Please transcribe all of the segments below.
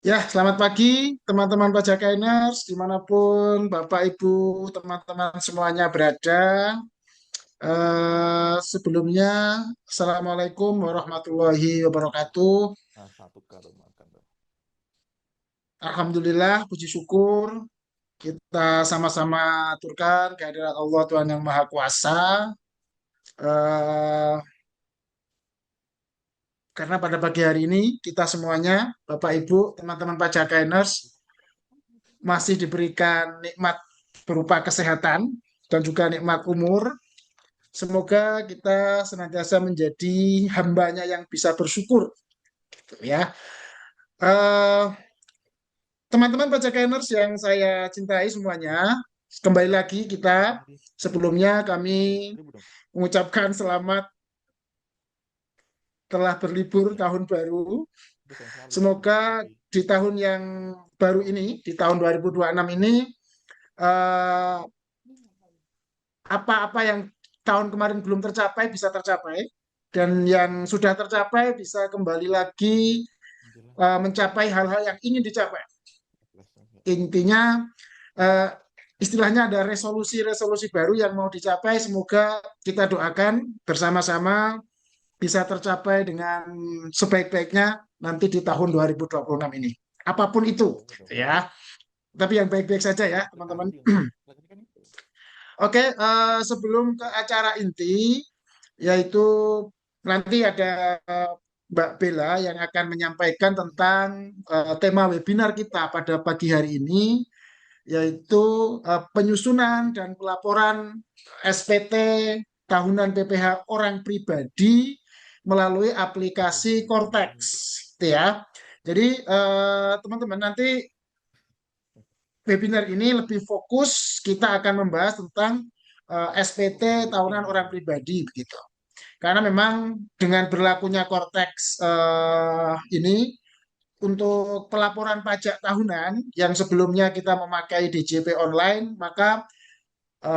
Ya, selamat pagi teman-teman Pajakiners, dimanapun Bapak Ibu, teman-teman semuanya berada. Sebelumnya, Assalamualaikum warahmatullahi wabarakatuh. Nah, satu kado makan tuh. Alhamdulillah, puji syukur kita sama-sama aturkan kehadirat Allah Tuhan Yang Maha Kuasa. Eh, karena pada pagi hari ini kita semuanya, Bapak Ibu, teman-teman Pajakiners, masih diberikan nikmat berupa kesehatan dan juga nikmat umur. Semoga kita senantiasa menjadi hambanya yang bisa bersyukur, gitu ya. Eh, Teman-teman Pajakaners yang saya cintai semuanya, kembali lagi kita Ini sebelumnya udah kami 1.000 dong. mengucapkan selamat telah berlibur Ya, tahun baru. udah sayang selalu ya. Semoga Yoi. di tahun yang baru ini, di tahun 2026 ini, eh, apa-apa yang tahun kemarin belum tercapai bisa tercapai, dan yang sudah tercapai bisa kembali lagi Alhamdulillah. mencapai hal-hal yang ingin dicapai. Ikhlas dong, ya. Intinya eh, istilahnya ada resolusi-resolusi baru yang mau dicapai. Semoga kita doakan bersama-sama bisa tercapai dengan sebaik-baiknya nanti di tahun 2026 ini. Apapun itu, Boleh dong. ya. Tapi yang baik-baik saja ya, Boleh. Kita teman-teman. aja yang baik. Lagi kan itu. Oke, sebelum ke acara inti, yaitu nanti ada Mbak Bella yang akan menyampaikan tentang tema webinar kita pada pagi hari ini, yaitu penyusunan dan pelaporan SPT tahunan PPh orang pribadi melalui aplikasi Cortex, gitu ya. Jadi teman-teman nanti webinar ini lebih fokus kita akan membahas tentang SPT tahunan orang pribadi begitu. Karena memang dengan berlakunya Cortex ini untuk pelaporan pajak tahunan yang sebelumnya kita memakai DJP online, maka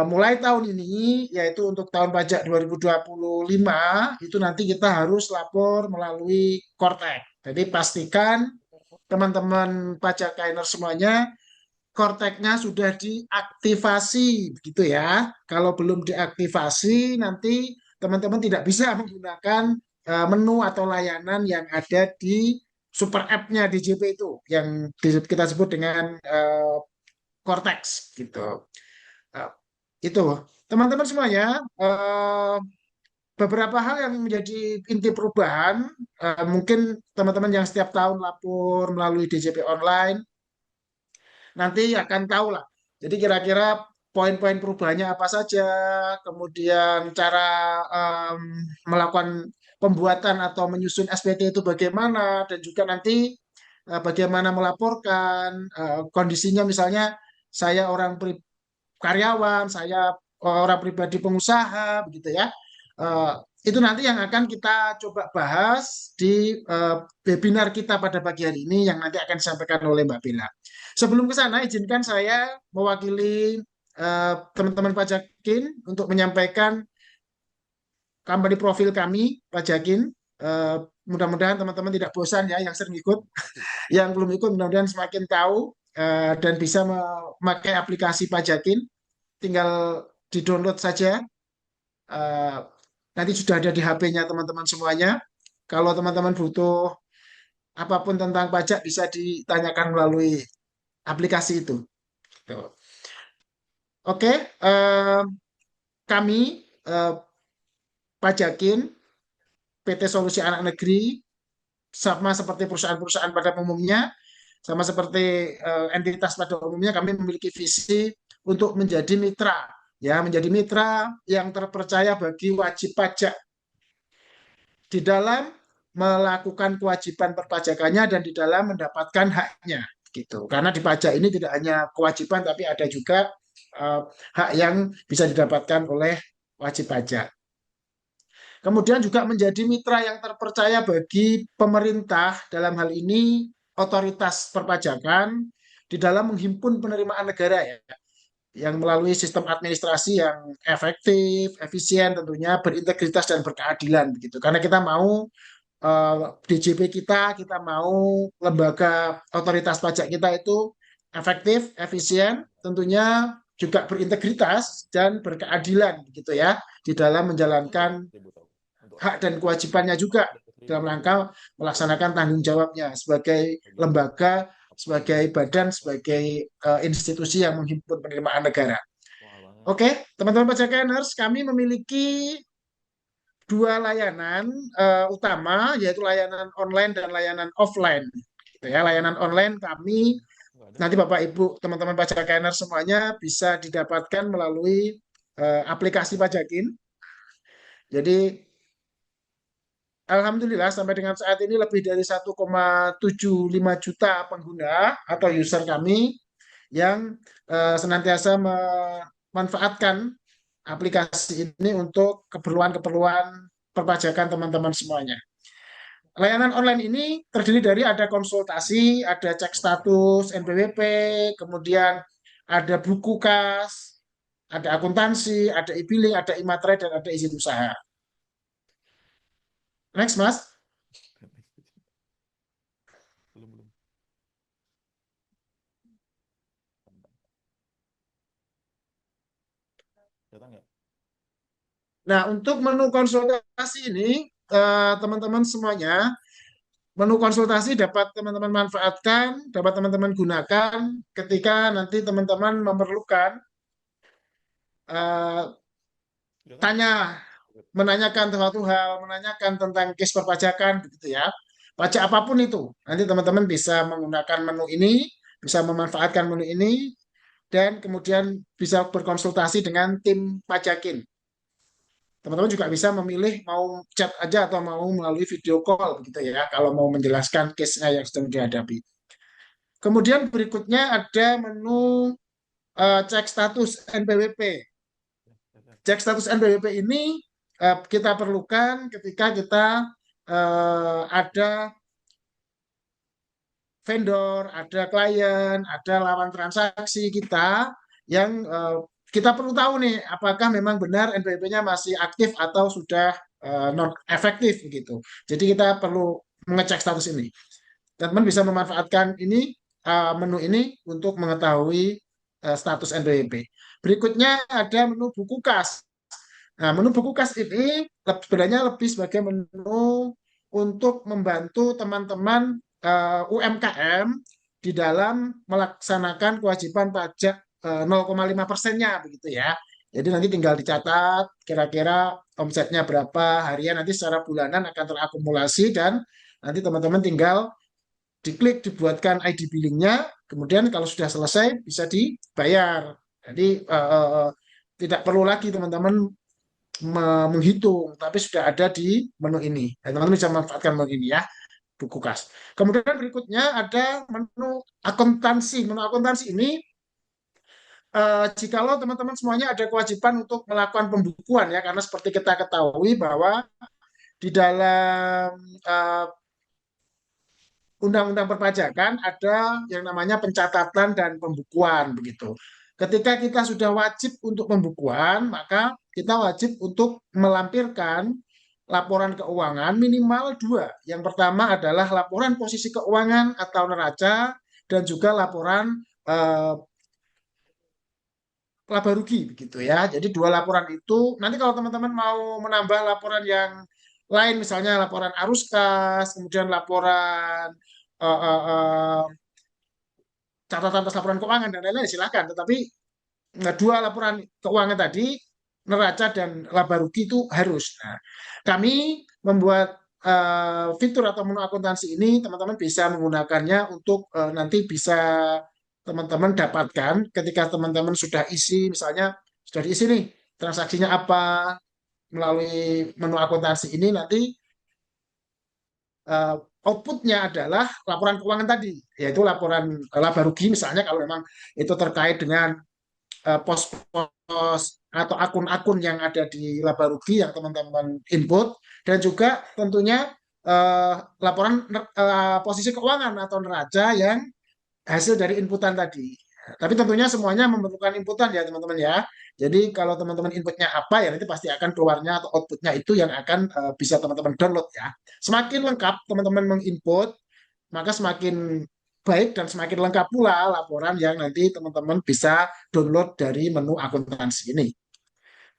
mulai tahun ini, yaitu untuk tahun pajak 2025, itu nanti kita harus lapor melalui Cortex. Jadi pastikan teman-teman pajak kainer semuanya Cortex-nya sudah diaktifasi, begitu ya. Kalau belum diaktifasi, nanti teman-teman tidak bisa menggunakan menu atau layanan yang ada di super app-nya DJP itu, yang kita sebut dengan Cortex, gitu. Eh, itu, teman-teman semuanya, beberapa hal yang menjadi inti perubahan, mungkin teman-teman yang setiap tahun lapor melalui DJP online nanti akan tahu lah. Jadi kira-kira poin-poin perubahannya apa saja, kemudian cara em, melakukan pembuatan atau menyusun SPT itu bagaimana, dan juga nanti bagaimana melaporkan kondisinya, misalnya saya karyawan, saya orang pribadi pengusaha, begitu ya. Eh, itu nanti yang akan kita coba bahas di webinar kita pada pagi hari ini yang nanti akan disampaikan oleh Mbak Bella. Sebelum ke sana, izinkan saya mewakili teman-teman Pajakin untuk menyampaikan company profil kami, Pajakin. Eh, Mudah-mudahan teman-teman tidak bosan ya yang sering ikut. Pasti. Yang belum ikut mudah-mudahan semakin tahu dan bisa memakai aplikasi Pajakin. Tinggal di-download saja. Eh, Nanti sudah ada di HP-nya teman-teman semuanya. Kalau teman-teman butuh apapun tentang pajak bisa ditanyakan melalui aplikasi itu. Tuh. Oke, kami eh, Pajakin, PT Solusi Anak Negeri, sama seperti perusahaan-perusahaan pada umumnya, sama seperti entitas pada umumnya, kami memiliki visi untuk menjadi mitra, ya, menjadi mitra yang terpercaya bagi wajib pajak di dalam melakukan kewajiban perpajakannya dan di dalam mendapatkan haknya, gitu. Karena di pajak ini tidak hanya kewajiban tapi ada juga eh, hak yang bisa didapatkan oleh wajib pajak. Kemudian juga menjadi mitra yang terpercaya bagi pemerintah, dalam hal ini otoritas perpajakan, di dalam menghimpun penerimaan negara, ya, yang melalui sistem administrasi yang efektif, efisien, tentunya berintegritas dan berkeadilan begitu. Karena kita mau eh, DJP kita mau lembaga otoritas pajak kita itu efektif, efisien, tentunya juga berintegritas dan berkeadilan gitu ya di dalam menjalankan Untuk Ibu tahu. Untuk hak apa? dan kewajibannya juga Untuk dalam ribut rangka melaksanakan tanggung jawabnya sebagai begitu. lembaga, Apa sebagai gitu? badan, sebagai institusi yang menghimpun penerimaan negara. Wah banget. Oke, teman-teman pajakaners, kami memiliki dua layanan utama, yaitu layanan online dan layanan offline. Gitu ya, layanan online kami Nggak ada. nanti Bapak Ibu, teman-teman pajakaners semuanya bisa didapatkan melalui aplikasi Pajakin. Jadi Alhamdulillah sampai dengan saat ini lebih dari 1,75 juta pengguna atau user kami yang senantiasa memanfaatkan aplikasi ini untuk keperluan-keperluan perpajakan teman-teman semuanya. Layanan online ini terdiri dari ada konsultasi, ada cek status NPWP, kemudian ada buku kas, ada akuntansi, ada e-billing, ada e-matre, dan ada izin usaha. Next, Mas. Belum belum. Datang nggak? Nah, untuk menu konsultasi ini, teman-teman semuanya, menu konsultasi dapat teman-teman manfaatkan, dapat teman-teman gunakan ketika nanti teman-teman memerlukan eh, Datang nggak? tanya, menanyakan suatu hal, menanyakan tentang case perpajakan, begitu ya. Pajak apapun itu, nanti teman-teman bisa menggunakan menu ini, bisa memanfaatkan menu ini, dan kemudian bisa berkonsultasi dengan tim pajakin. Teman-teman juga bisa memilih mau chat aja atau mau melalui video call begitu ya kalau mau menjelaskan case-nya yang sedang dihadapi. Kemudian berikutnya ada menu cek status NPWP. Datang. Cek status NPWP ini kita perlukan ketika kita ada vendor, ada klien, ada lawan transaksi kita yang kita perlu tahu nih apakah memang benar NPWP-nya masih aktif atau sudah non efektif begitu. Jadi kita perlu mengecek status ini. Teman-teman bisa memanfaatkan ini menu ini untuk mengetahui status NPWP. Berikutnya ada menu buku kas. Nah, menu buku kas ini sebenarnya lebih sebagai menu untuk membantu teman-teman UMKM di dalam melaksanakan kewajiban pajak 0,5%-nya begitu ya. Jadi nanti tinggal dicatat kira-kira omsetnya berapa, harian nanti secara bulanan akan terakumulasi dan nanti teman-teman tinggal diklik dibuatkan ID billing-nya, kemudian kalau sudah selesai bisa dibayar. Jadi tidak perlu lagi teman-teman menghitung, tapi sudah ada di menu ini. Dan teman-teman bisa memanfaatkan menu ini ya, buku kas. Kemudian berikutnya ada menu akuntansi. Menu akuntansi ini, jikalau teman-teman semuanya ada kewajiban untuk melakukan pembukuan ya, karena seperti kita ketahui bahwa di dalam eh, undang-undang perpajakan ada yang namanya pencatatan dan pembukuan begitu. Ketika kita sudah wajib untuk pembukuan, maka kita wajib untuk melampirkan laporan keuangan minimal dua. Yang pertama adalah laporan posisi keuangan atau neraca dan juga laporan eh, laba rugi begitu ya. Jadi dua laporan itu nanti kalau teman-teman mau menambah laporan yang lain misalnya laporan arus kas, kemudian laporan eh, eh, eh, catatan atas laporan keuangan dan lain-lain silakan. Tetapi dua laporan keuangan tadi neraca dan laba rugi itu harus. Nah, kami membuat fitur atau menu akuntansi ini teman-teman bisa menggunakannya untuk nanti bisa teman-teman dapatkan ketika teman-teman sudah isi misalnya sudah diisi nih transaksinya apa melalui menu akuntansi ini nanti eh, outputnya adalah laporan keuangan tadi, yaitu laporan laba rugi misalnya kalau memang itu terkait dengan pos-pos atau akun-akun yang ada di laba rugi yang teman-teman input dan juga tentunya laporan posisi keuangan atau neraca yang hasil dari inputan tadi. Tapi tentunya semuanya memerlukan inputan ya teman-teman ya. Jadi kalau teman-teman inputnya apa ya nanti pasti akan keluarnya atau outputnya itu yang akan bisa teman-teman download ya. Semakin lengkap teman-teman menginput, maka semakin baik dan semakin lengkap pula laporan yang nanti teman-teman bisa download dari menu akuntansi ini.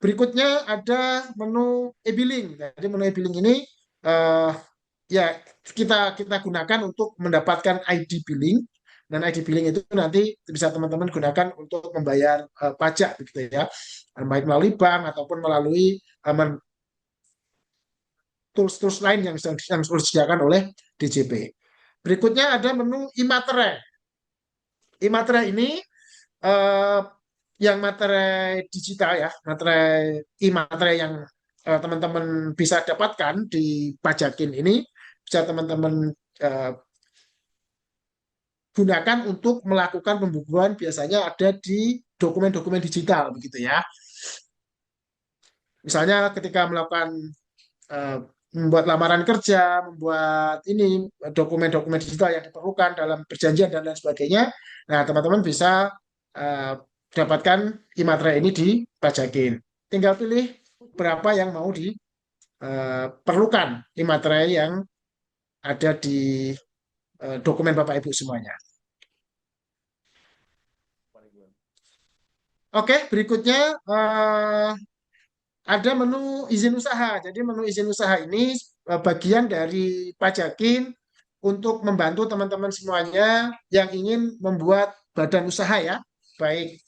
Berikutnya ada menu e-billing. Jadi menu e-billing ini eh, ya kita kita gunakan untuk mendapatkan ID billing dan ID billing itu nanti bisa teman-teman gunakan untuk membayar pajak begitu ya, baik melalui bank ataupun melalui tools-tools lain yang sudah disediakan oleh DJP. Berikutnya ada menu e-materai. E-materai ini eh, yang materai digital ya, materai e-materai yang teman-teman bisa dapatkan di Pajakin ini bisa teman-teman eh, gunakan untuk melakukan pembukuan biasanya ada di dokumen-dokumen digital begitu ya. Misalnya ketika melakukan eh, membuat lamaran kerja, membuat ini dokumen-dokumen digital yang diperlukan dalam perjanjian dan lain sebagainya. Nah, teman-teman bisa eh, dapatkan e-materai ini dipajakin. Tinggal pilih berapa yang mau diperlukan e-materai yang ada di dokumen Bapak Ibu semuanya. Oke, berikutnya ada menu izin usaha. Jadi menu izin usaha ini bagian dari Pajakin untuk membantu teman-teman semuanya yang ingin membuat badan usaha ya, baik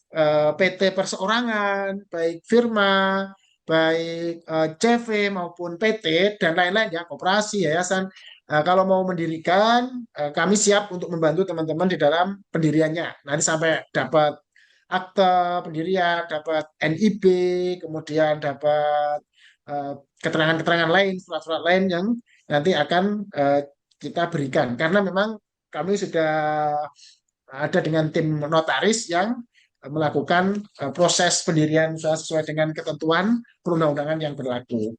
PT perseorangan, baik firma, baik CV maupun PT dan lain-lain ya, koperasi, yayasan. Kalau mau mendirikan, kami siap untuk membantu teman-teman di dalam pendiriannya. Nanti sampai dapat akte pendirian, dapat NIB, kemudian dapat eh, keterangan-keterangan lain, surat-surat lain yang nanti akan kita berikan. Karena memang kami sudah ada dengan tim notaris yang melakukan proses pendirian sesuai dengan ketentuan perundang-undangan yang berlaku.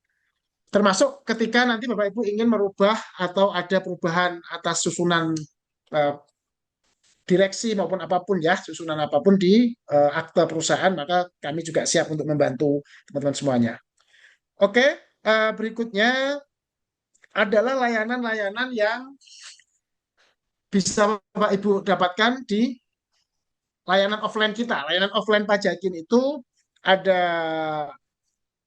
Termasuk ketika nanti Bapak Ibu ingin merubah atau ada perubahan atas susunan eh, direksi maupun apapun ya, susunan apapun di akte perusahaan, maka kami juga siap untuk membantu teman-teman semuanya. Oke, berikutnya adalah layanan-layanan yang bisa Bapak Ibu dapatkan di layanan offline kita. Layanan offline Pajakin itu ada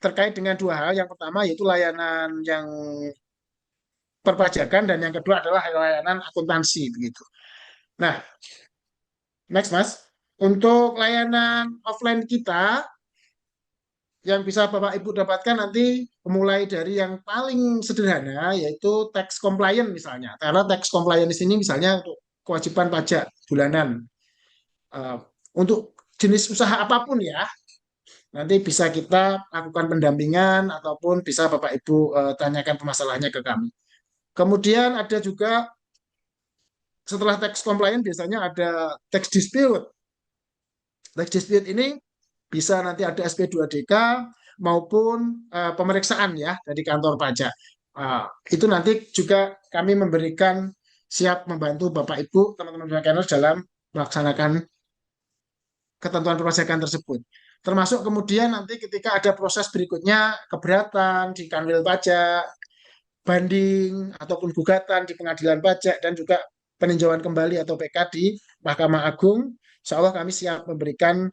terkait dengan dua hal. Yang pertama yaitu layanan yang perpajakan dan yang kedua adalah layanan akuntansi begitu. Nah, next Mas. Untuk layanan offline kita yang bisa Bapak Ibu dapatkan nanti mulai dari yang paling sederhana yaitu tax compliance misalnya. Karena tax compliance di sini misalnya untuk kewajiban pajak bulanan. Eh, untuk jenis usaha apapun ya, nanti bisa kita lakukan pendampingan ataupun bisa Bapak Ibu tanyakan permasalahannya ke kami. Kemudian ada juga setelah tax compliance biasanya ada tax dispute. Tax dispute ini bisa nanti ada SP2DK maupun pemeriksaan ya dari kantor pajak. Itu nanti juga kami memberikan siap membantu Bapak Ibu teman-teman Backenders dalam melaksanakan ketentuan perpajakan tersebut. Termasuk kemudian nanti ketika ada proses berikutnya keberatan di kanwil pajak, banding ataupun gugatan di pengadilan pajak dan juga peninjauan kembali atau PK di Mahkamah Agung, insya Allah kami siap memberikan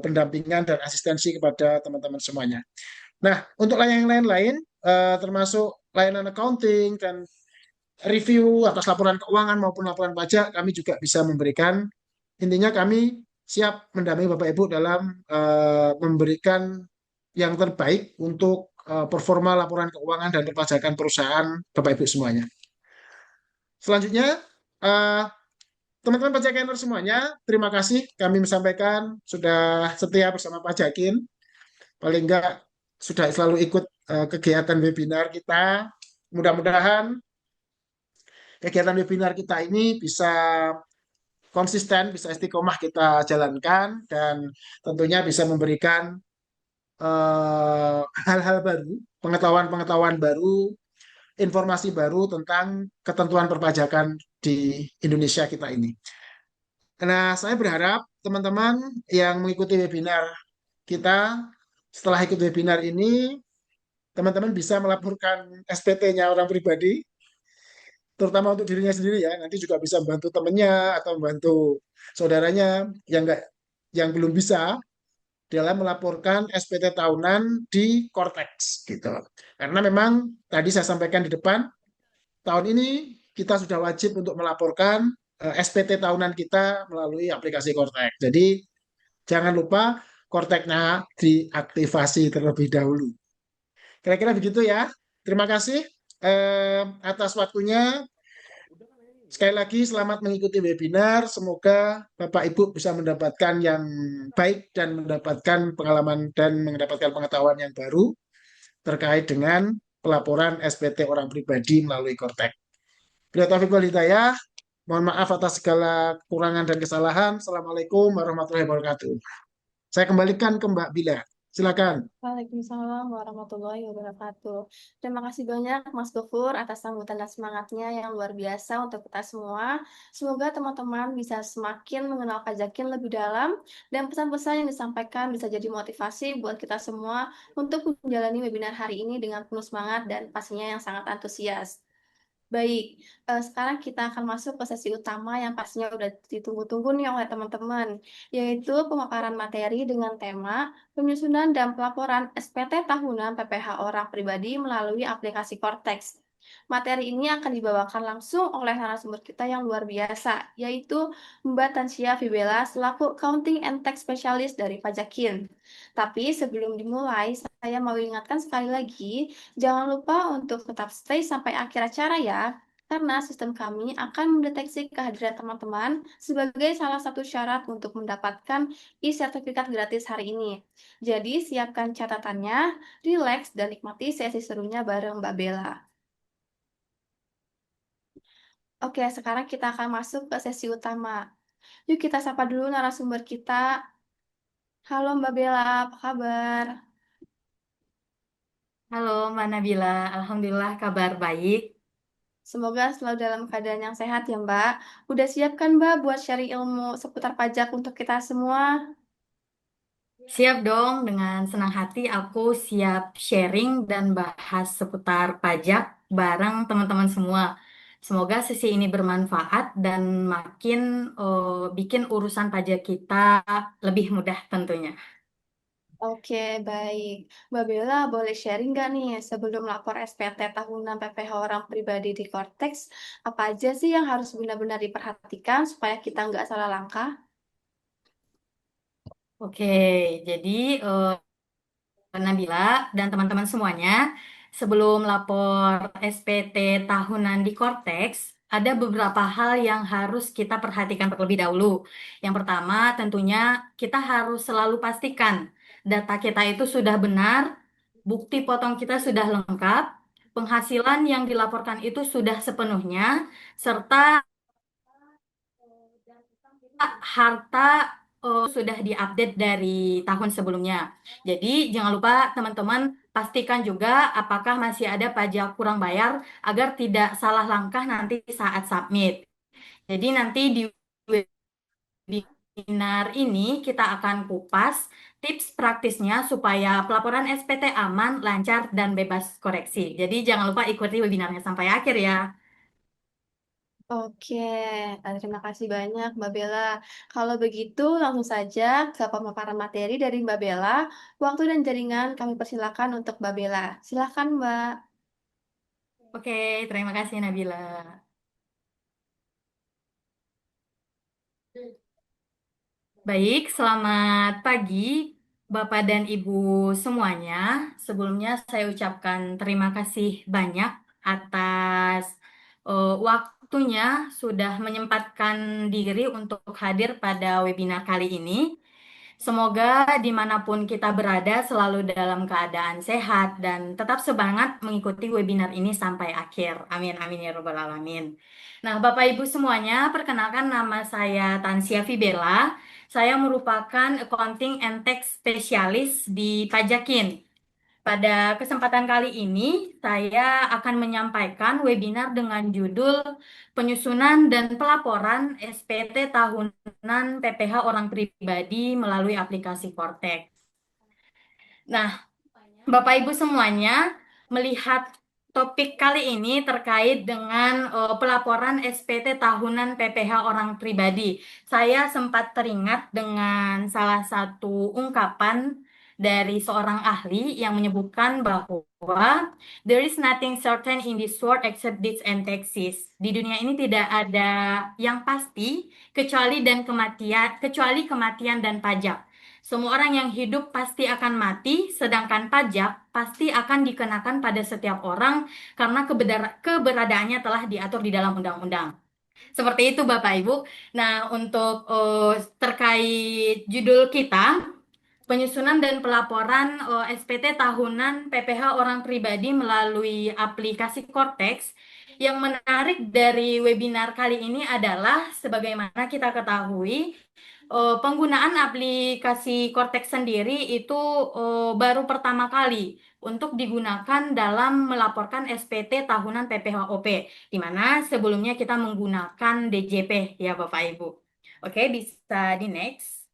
pendampingan dan asistensi kepada teman-teman semuanya. Nah, untuk layanan lain termasuk layanan accounting dan review atas laporan keuangan maupun laporan pajak, kami juga bisa memberikan. Intinya kami siap mendampingi Bapak Ibu dalam memberikan yang terbaik untuk performa laporan keuangan dan perpajakan perusahaan Bapak Ibu semuanya. Selanjutnya, eh, teman-teman pajakianer semuanya, terima kasih kami menyampaikan sudah setia bersama Pajakin. Paling enggak sudah selalu ikut kegiatan webinar kita. Mudah-mudahan kegiatan webinar kita ini bisa konsisten, bisa istiqomah kita jalankan dan tentunya bisa memberikan hal-hal baru, pengetahuan-pengetahuan baru, informasi baru tentang ketentuan perpajakan di Indonesia kita ini. Nah, saya berharap teman-teman yang mengikuti webinar kita setelah ikut webinar ini, teman-teman bisa melaporkan SPT-nya orang pribadi, terutama untuk dirinya sendiri ya. Nanti juga bisa membantu temannya atau membantu saudaranya yang belum bisa dalam melaporkan SPT tahunan di Cortex gitu. Karena memang tadi saya sampaikan di depan, tahun ini kita sudah wajib untuk melaporkan SPT tahunan kita melalui aplikasi Cortex. Jadi jangan lupa Cortex-nya diaktifasi terlebih dahulu. Kira-kira begitu ya. Terima kasih atas waktunya. Udah kan ini Sekali udah. lagi selamat mengikuti webinar. Semoga Bapak Ibu bisa mendapatkan yang baik dan mendapatkan pengalaman dan mendapatkan pengetahuan yang baru terkait dengan pelaporan SPT orang pribadi melalui Kortek. Bila taufiq wal hidayah, mohon maaf atas segala kekurangan dan kesalahan. Assalamualaikum warahmatullahi wabarakatuh. Saya kembalikan ke Mbak Bila. Silakan. Waalaikumsalam warahmatullahi wabarakatuh. Terima kasih banyak Mas Gofur atas sambutan dan semangatnya yang luar biasa untuk kita semua. Semoga teman-teman bisa semakin mengenal Pajakin lebih dalam dan pesan-pesan yang disampaikan bisa jadi motivasi buat kita semua untuk menjalani webinar hari ini dengan penuh semangat dan pastinya yang sangat antusias. Baik, sekarang kita akan masuk ke sesi utama yang pastinya udah ditunggu-tunggu nih oleh teman-teman, yaitu pemaparan materi dengan tema penyusunan dan pelaporan SPT tahunan PPH orang pribadi melalui aplikasi Cortex. Materi ini akan dibawakan langsung oleh narasumber kita yang luar biasa, yaitu Mbak Tansia Vibela selaku Accounting and Tax Specialist dari Pajakin. Tapi sebelum dimulai, saya mau ingatkan sekali lagi, jangan lupa untuk tetap stay sampai akhir acara ya, karena sistem kami akan mendeteksi kehadiran teman-teman sebagai salah satu syarat untuk mendapatkan e-sertifikat gratis hari ini. Jadi siapkan catatannya, relax, dan nikmati sesi serunya bareng Mbak Bella. Oke, sekarang kita akan masuk ke sesi utama. Yuk kita sapa dulu narasumber kita. Halo Mbak Bella, apa kabar? Halo Mbak Nabila, Alhamdulillah kabar baik. Semoga selalu dalam keadaan yang sehat ya Mbak. Udah siap kan Mbak buat sharing ilmu seputar pajak untuk kita semua? Siap dong, dengan senang hati aku siap sharing dan bahas seputar pajak bareng teman-teman semua. Semoga sesi ini bermanfaat dan makin bikin urusan pajak kita lebih mudah tentunya. Oke, baik. Mbak Bella boleh sharing nggak nih sebelum lapor SPT tahunan PPH orang pribadi di Cortex, apa aja sih yang harus benar-benar diperhatikan supaya kita nggak salah langkah? Oke, jadi Nabila dan teman-teman semuanya, sebelum lapor SPT tahunan di Cortex, ada beberapa hal yang harus kita perhatikan terlebih dahulu. Yang pertama, tentunya kita harus selalu pastikan data kita itu sudah benar, bukti potong kita sudah lengkap, penghasilan yang dilaporkan itu sudah sepenuhnya, serta harta sudah diupdate dari tahun sebelumnya. Jadi jangan lupa teman-teman pastikan juga apakah masih ada pajak kurang bayar agar tidak salah langkah nanti saat submit. Jadi nanti di webinar ini kita akan kupas tips praktisnya supaya pelaporan SPT aman, lancar, dan bebas koreksi. Jadi jangan lupa ikuti webinarnya sampai akhir ya. Oke, terima kasih banyak Mbak Bella. Kalau begitu langsung saja ke pemaparan materi dari Mbak Bella. Waktu dan jaringan kami persilakan untuk Mbak Bella. Silakan Mbak. Oke, terima kasih Nabila. Baik, selamat pagi Bapak dan Ibu semuanya. Sebelumnya saya ucapkan terima kasih banyak atas waktunya sudah menyempatkan diri untuk hadir pada webinar kali ini. Semoga dimanapun kita berada selalu dalam keadaan sehat dan tetap semangat mengikuti webinar ini sampai akhir. Amin, amin ya robbal alamin. Nah, Bapak Ibu semuanya, perkenalkan nama saya Tansia Fibela. Saya merupakan Accounting and Tax Specialist di Pajakin. Pada kesempatan kali ini, saya akan menyampaikan webinar dengan judul Penyusunan dan Pelaporan SPT Tahunan PPH Orang Pribadi melalui aplikasi Cortex. Nah, Bapak Ibu semuanya, melihat topik kali ini terkait dengan pelaporan SPT tahunan PPH orang pribadi. Saya sempat teringat dengan salah satu ungkapan dari seorang ahli yang menyebutkan bahwa there is nothing certain in this world except deaths and taxes. Di dunia ini tidak ada yang pasti kecuali kematian dan pajak. Semua orang yang hidup pasti akan mati, sedangkan pajak pasti akan dikenakan pada setiap orang karena keberadaannya telah diatur di dalam undang-undang. Seperti itu, Bapak Ibu. Nah, untuk terkait judul kita, penyusunan dan pelaporan SPT tahunan PPH orang pribadi melalui aplikasi Cortex. Yang menarik dari webinar kali ini adalah, sebagaimana kita ketahui, penggunaan aplikasi Cortex sendiri itu baru pertama kali untuk digunakan dalam melaporkan SPT tahunan PPHOP, di mana sebelumnya kita menggunakan DJP ya Bapak Ibu. Oke, bisa di next.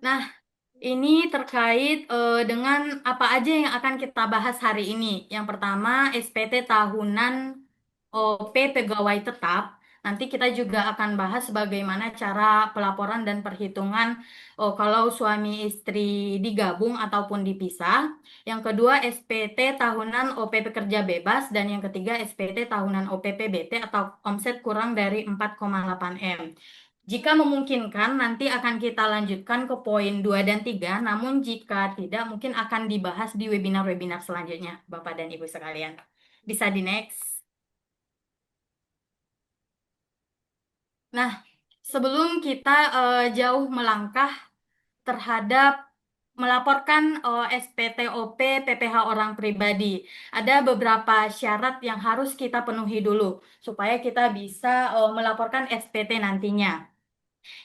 Nah, ini terkait dengan apa aja yang akan kita bahas hari ini. Yang pertama, SPT tahunan OP pegawai tetap. Nanti kita juga akan bahas bagaimana cara pelaporan dan perhitungan kalau suami istri digabung ataupun dipisah. Yang kedua, SPT tahunan OP pekerja bebas. Dan yang ketiga, SPT tahunan OP PBT atau omset kurang dari 4,8 M. Jika memungkinkan, nanti akan kita lanjutkan ke poin 2 dan 3, namun jika tidak, mungkin akan dibahas di webinar-webinar selanjutnya, Bapak dan Ibu sekalian. Bisa di next. Nah, sebelum kita jauh melangkah terhadap melaporkan SPTOP PPH orang pribadi, ada beberapa syarat yang harus kita penuhi dulu, supaya kita bisa melaporkan SPT nantinya.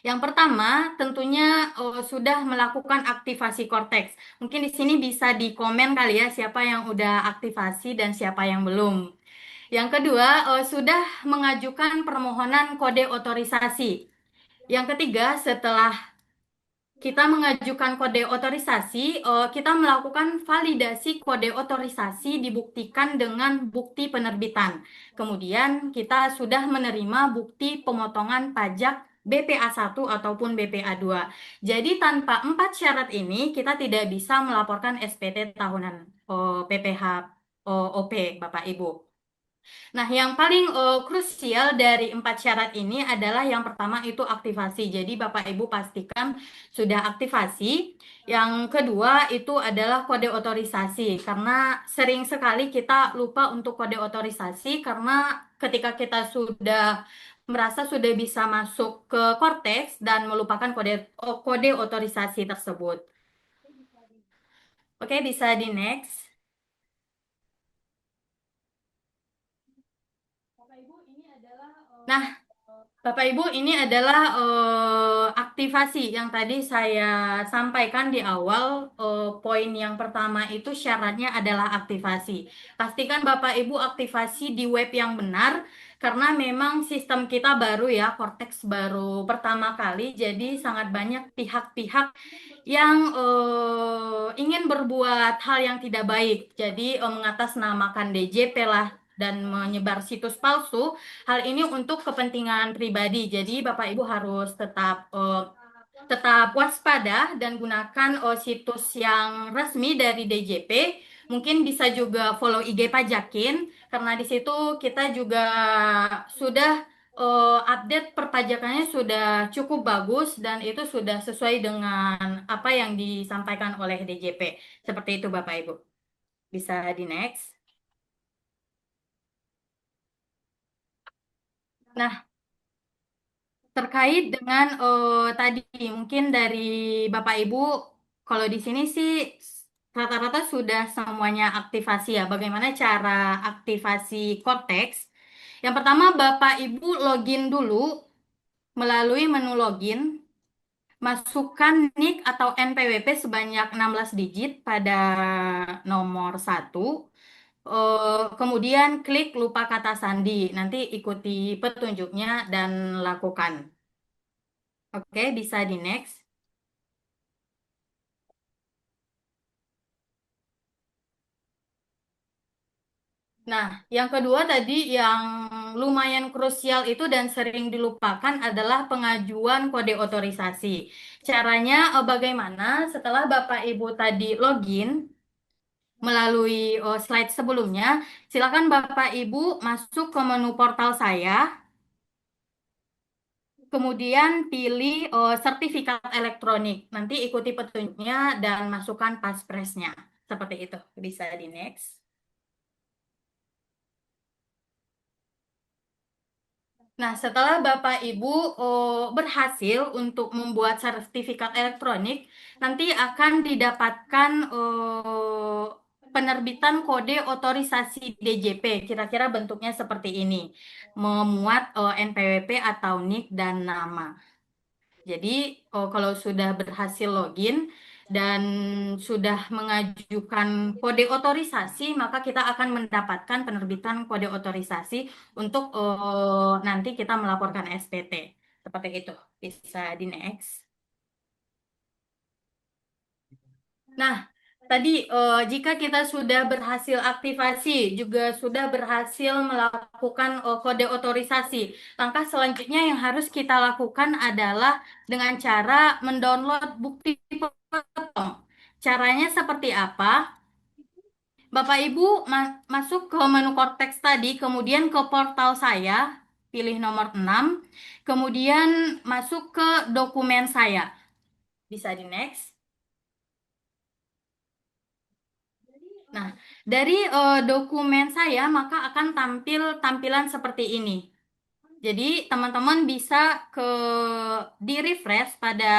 Yang pertama, tentunya sudah melakukan aktivasi Cortex. Mungkin di sini bisa dikomen kali ya siapa yang udah aktivasi dan siapa yang belum. Yang kedua, sudah mengajukan permohonan kode otorisasi. Yang ketiga, setelah kita mengajukan kode otorisasi, kita melakukan validasi kode otorisasi dibuktikan dengan bukti penerbitan. Kemudian kita sudah menerima bukti pemotongan pajak BPA 1 ataupun BPA 2. Jadi tanpa 4 syarat ini kita tidak bisa melaporkan SPT tahunan PPH OP, Bapak Ibu. Nah, yang paling krusial dari 4 syarat ini adalah yang pertama itu aktivasi. Jadi Bapak Ibu pastikan sudah aktivasi. Yang kedua itu adalah kode otorisasi. Karena sering sekali kita lupa untuk kode otorisasi karena ketika kita sudah merasa sudah bisa masuk ke Cortex dan melupakan kode otorisasi tersebut. Oke, bisa di next. Nah, Bapak Ibu, ini adalah aktivasi yang tadi saya sampaikan di awal. Poin yang pertama itu syaratnya adalah aktivasi. Pastikan Bapak Ibu aktivasi di web yang benar, karena memang sistem kita baru ya, Cortex baru pertama kali, jadi sangat banyak pihak-pihak yang ingin berbuat hal yang tidak baik. Jadi mengatasnamakan DJP lah dan menyebar situs palsu. Hal ini untuk kepentingan pribadi. Jadi Bapak Ibu harus tetap waspada dan gunakan situs yang resmi dari DJP. Mungkin bisa juga follow IG Pajakin karena di situ kita juga sudah update perpajakannya sudah cukup bagus dan itu sudah sesuai dengan apa yang disampaikan oleh DJP. Seperti itu Bapak Ibu. Bisa di next. Nah, terkait dengan tadi mungkin dari Bapak Ibu, kalau di sini sih rata-rata sudah semuanya aktivasi ya. Bagaimana cara aktivasi Cortex? Yang pertama Bapak Ibu login dulu melalui menu login, masukkan NIK atau NPWP sebanyak 16 digit pada nomor 1. Kemudian klik lupa kata sandi. Nanti ikuti petunjuknya dan lakukan. Oke, bisa di next. Nah, yang kedua tadi yang lumayan krusial itu dan sering dilupakan adalah pengajuan kode otorisasi. Caranya bagaimana? Setelah Bapak Ibu tadi login melalui slide sebelumnya, silakan Bapak Ibu masuk ke menu portal saya, kemudian pilih sertifikat elektronik. Nanti ikuti petunjuknya dan masukkan passpressnya. Seperti itu. Bisa di next. Nah, setelah Bapak Ibu berhasil untuk membuat sertifikat elektronik, nanti akan didapatkan penerbitan kode otorisasi DJP. Kira-kira bentuknya seperti ini. Memuat NPWP atau NIK dan nama. Jadi, kalau sudah berhasil login dan sudah mengajukan kode otorisasi, maka kita akan mendapatkan penerbitan kode otorisasi untuk nanti kita melaporkan SPT. Seperti itu. Bisa di next. Nah, tadi jika kita sudah berhasil aktivasi, juga sudah berhasil melakukan kode otorisasi, langkah selanjutnya yang harus kita lakukan adalah dengan cara mendownload bukti potong. Caranya seperti apa? Bapak Ibu masuk ke menu Cortex tadi, kemudian ke portal saya, pilih nomor 6, kemudian masuk ke dokumen saya. Bisa di next. Nah, dari dokumen saya maka akan tampil tampilan seperti ini. Jadi, teman-teman bisa di refresh pada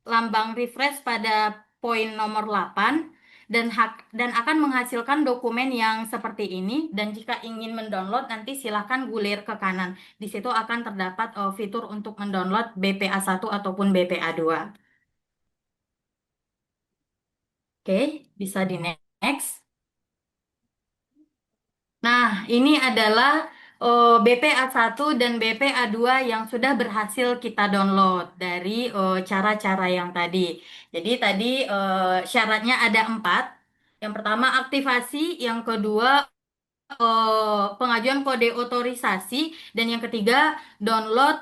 lambang refresh pada poin nomor 8 dan akan menghasilkan dokumen yang seperti ini, dan jika ingin mendownload nanti silakan gulir ke kanan. Di situ akan terdapat fitur untuk mendownload BPA1 ataupun BPA2. Oke, bisa di next. Nah, ini adalah BPA1 dan BPA2 yang sudah berhasil kita download dari cara-cara yang tadi. Jadi tadi syaratnya ada 4. Yang pertama aktivasi, yang kedua pengajuan kode otorisasi, dan yang ketiga download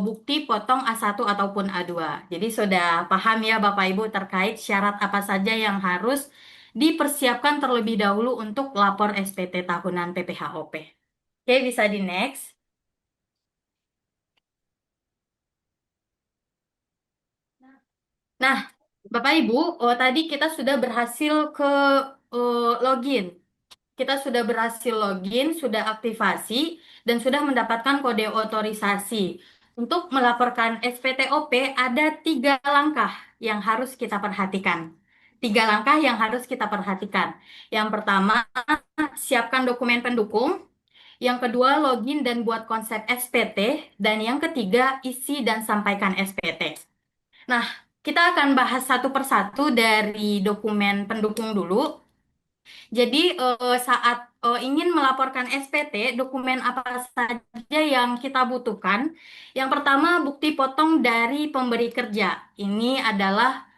bukti potong A1 ataupun A2. Jadi sudah paham ya Bapak Ibu terkait syarat apa saja yang harus dipersiapkan terlebih dahulu untuk lapor SPT tahunan PPHOP. Oke, bisa di next. Nah, Bapak Ibu, tadi kita sudah berhasil ke login. Kita sudah berhasil login, sudah aktivasi, dan sudah mendapatkan kode otorisasi. Untuk melaporkan SPTOP ada 3 langkah yang harus kita perhatikan. 3 langkah yang harus kita perhatikan. Yang pertama, siapkan dokumen pendukung. Yang kedua, login dan buat konsep SPT. Dan yang ketiga, isi dan sampaikan SPT. Nah, kita akan bahas satu persatu dari dokumen pendukung dulu. Jadi saat ingin melaporkan SPT, dokumen apa saja yang kita butuhkan? Yang pertama, bukti potong dari pemberi kerja. Ini adalah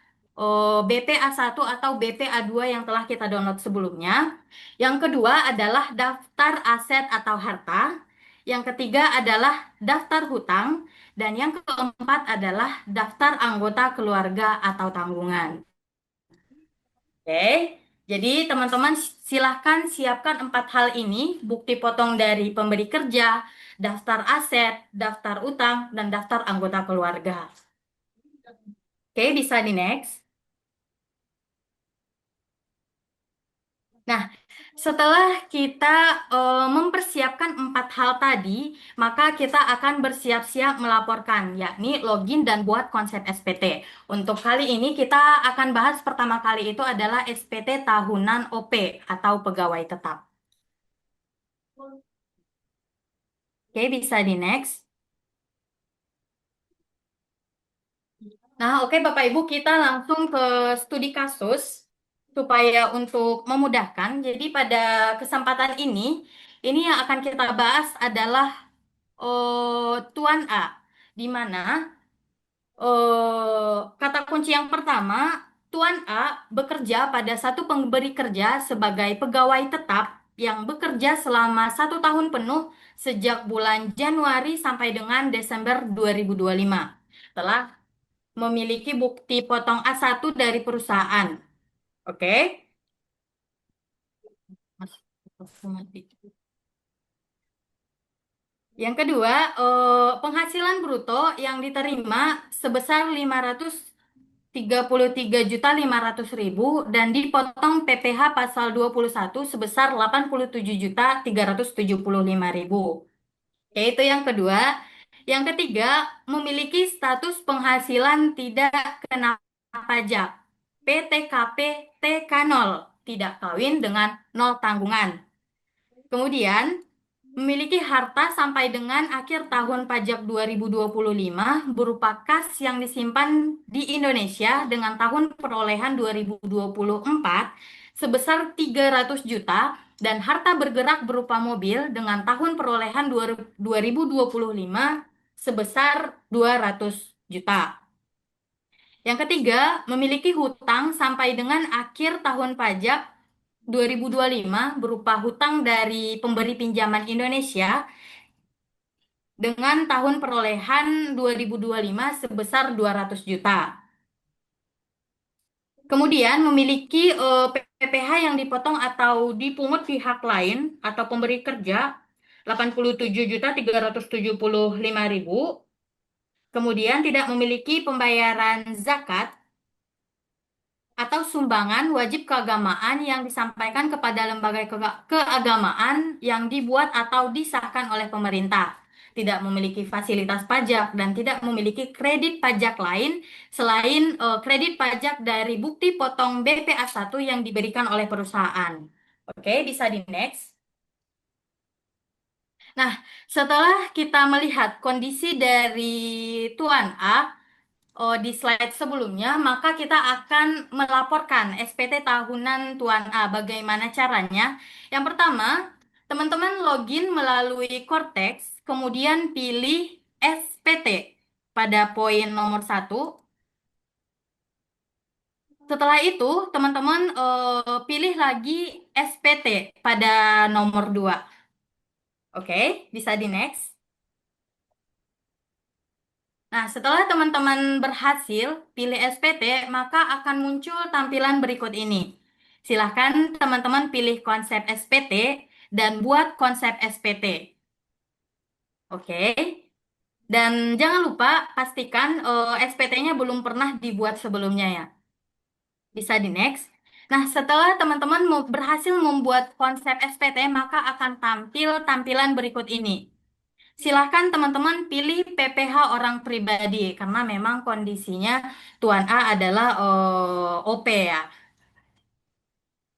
BPA1 atau BPA2 yang telah kita download sebelumnya. Yang kedua adalah daftar aset atau harta. Yang ketiga adalah daftar hutang. Dan yang keempat adalah daftar anggota keluarga atau tanggungan. Oke, jadi teman-teman silahkan siapkan 4 hal ini, bukti potong dari pemberi kerja, daftar aset, daftar utang, dan daftar anggota keluarga. Oke, bisa di next. Nah, setelah kita mempersiapkan 4 hal tadi, maka kita akan bersiap-siap melaporkan, yakni login dan buat konsep SPT. Untuk kali ini kita akan bahas pertama kali itu adalah SPT tahunan OP atau pegawai tetap. Oke, bisa di next. Nah, oke Bapak Ibu, kita langsung ke studi kasus supaya untuk memudahkan. Jadi pada kesempatan ini yang akan kita bahas adalah Tuan A, di mana kata kunci yang pertama, Tuan A bekerja pada satu pemberi kerja sebagai pegawai tetap yang bekerja selama 1 tahun penuh sejak bulan Januari sampai dengan Desember 2025. Telah memiliki bukti potong A1 dari perusahaan. Oke? Yang kedua, penghasilan bruto yang diterima sebesar 533.500.000 dan dipotong PPh pasal 21 sebesar 87.375.000. Oke, itu yang kedua. Yang ketiga, memiliki status penghasilan tidak kena pajak. PTKP TK0, tidak kawin dengan nol tanggungan. Kemudian, memiliki harta sampai dengan akhir tahun pajak 2025 berupa kas yang disimpan di Indonesia dengan tahun perolehan 2024 sebesar 300 juta dan harta bergerak berupa mobil dengan tahun perolehan 2025 sebesar 200 juta. Yang ketiga, memiliki hutang sampai dengan akhir tahun pajak 2025 berupa hutang dari pemberi pinjaman Indonesia dengan tahun perolehan 2025 sebesar 200 juta. Kemudian memiliki PPh yang dipotong atau dipungut pihak lain atau pemberi kerja 87.375.000. Kemudian tidak memiliki pembayaran zakat atau sumbangan wajib keagamaan yang disampaikan kepada lembaga keagamaan yang dibuat atau disahkan oleh pemerintah, tidak memiliki fasilitas pajak dan tidak memiliki kredit pajak lain selain kredit pajak dari bukti potong BPA1 yang diberikan oleh perusahaan. Oke, bisa di next. Nah, setelah kita melihat kondisi dari Tuan A, di slide sebelumnya, maka kita akan melaporkan SPT tahunan Tuan A. Bagaimana caranya? Yang pertama, teman-teman login melalui Cortex, kemudian pilih SPT pada poin nomor 1. Setelah itu, teman-teman pilih lagi SPT pada nomor 2. Oke, bisa di next. Nah, setelah teman-teman berhasil pilih SPT, maka akan muncul tampilan berikut ini. Silahkan teman-teman pilih konsep SPT dan buat konsep SPT. Oke. Dan jangan lupa pastikan SPT-nya belum pernah dibuat sebelumnya ya. Bisa di next. Nah, setelah teman-teman berhasil membuat konsep SPT, maka akan tampil tampilan berikut ini. Silahkan teman-teman pilih PPh orang pribadi karena memang kondisinya Tuan A adalah OP ya.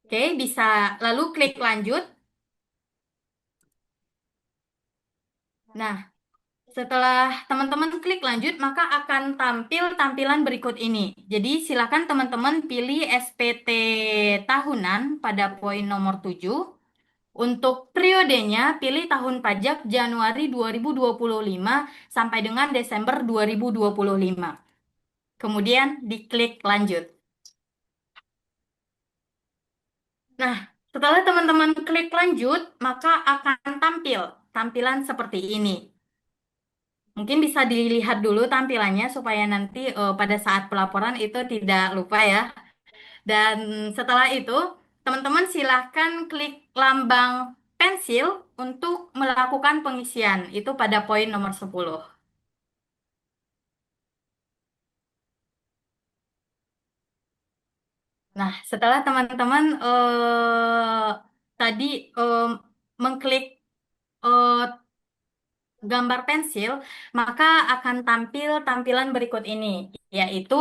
Oke, bisa lalu klik lanjut. Nah, setelah teman-teman klik lanjut, maka akan tampil tampilan berikut ini. Jadi silakan teman-teman pilih SPT tahunan pada poin nomor 7. Untuk periodenya, pilih tahun pajak Januari 2025 sampai dengan Desember 2025. Kemudian diklik lanjut. Nah, setelah teman-teman klik lanjut, maka akan tampil tampilan seperti ini. Mungkin bisa dilihat dulu tampilannya supaya nanti pada saat pelaporan itu tidak lupa ya. Dan setelah itu, teman-teman silahkan klik lambang pensil untuk melakukan pengisian. Itu pada poin nomor 10. Nah, setelah teman-teman tadi mengklik eh, gambar pensil, maka akan tampil tampilan berikut ini, yaitu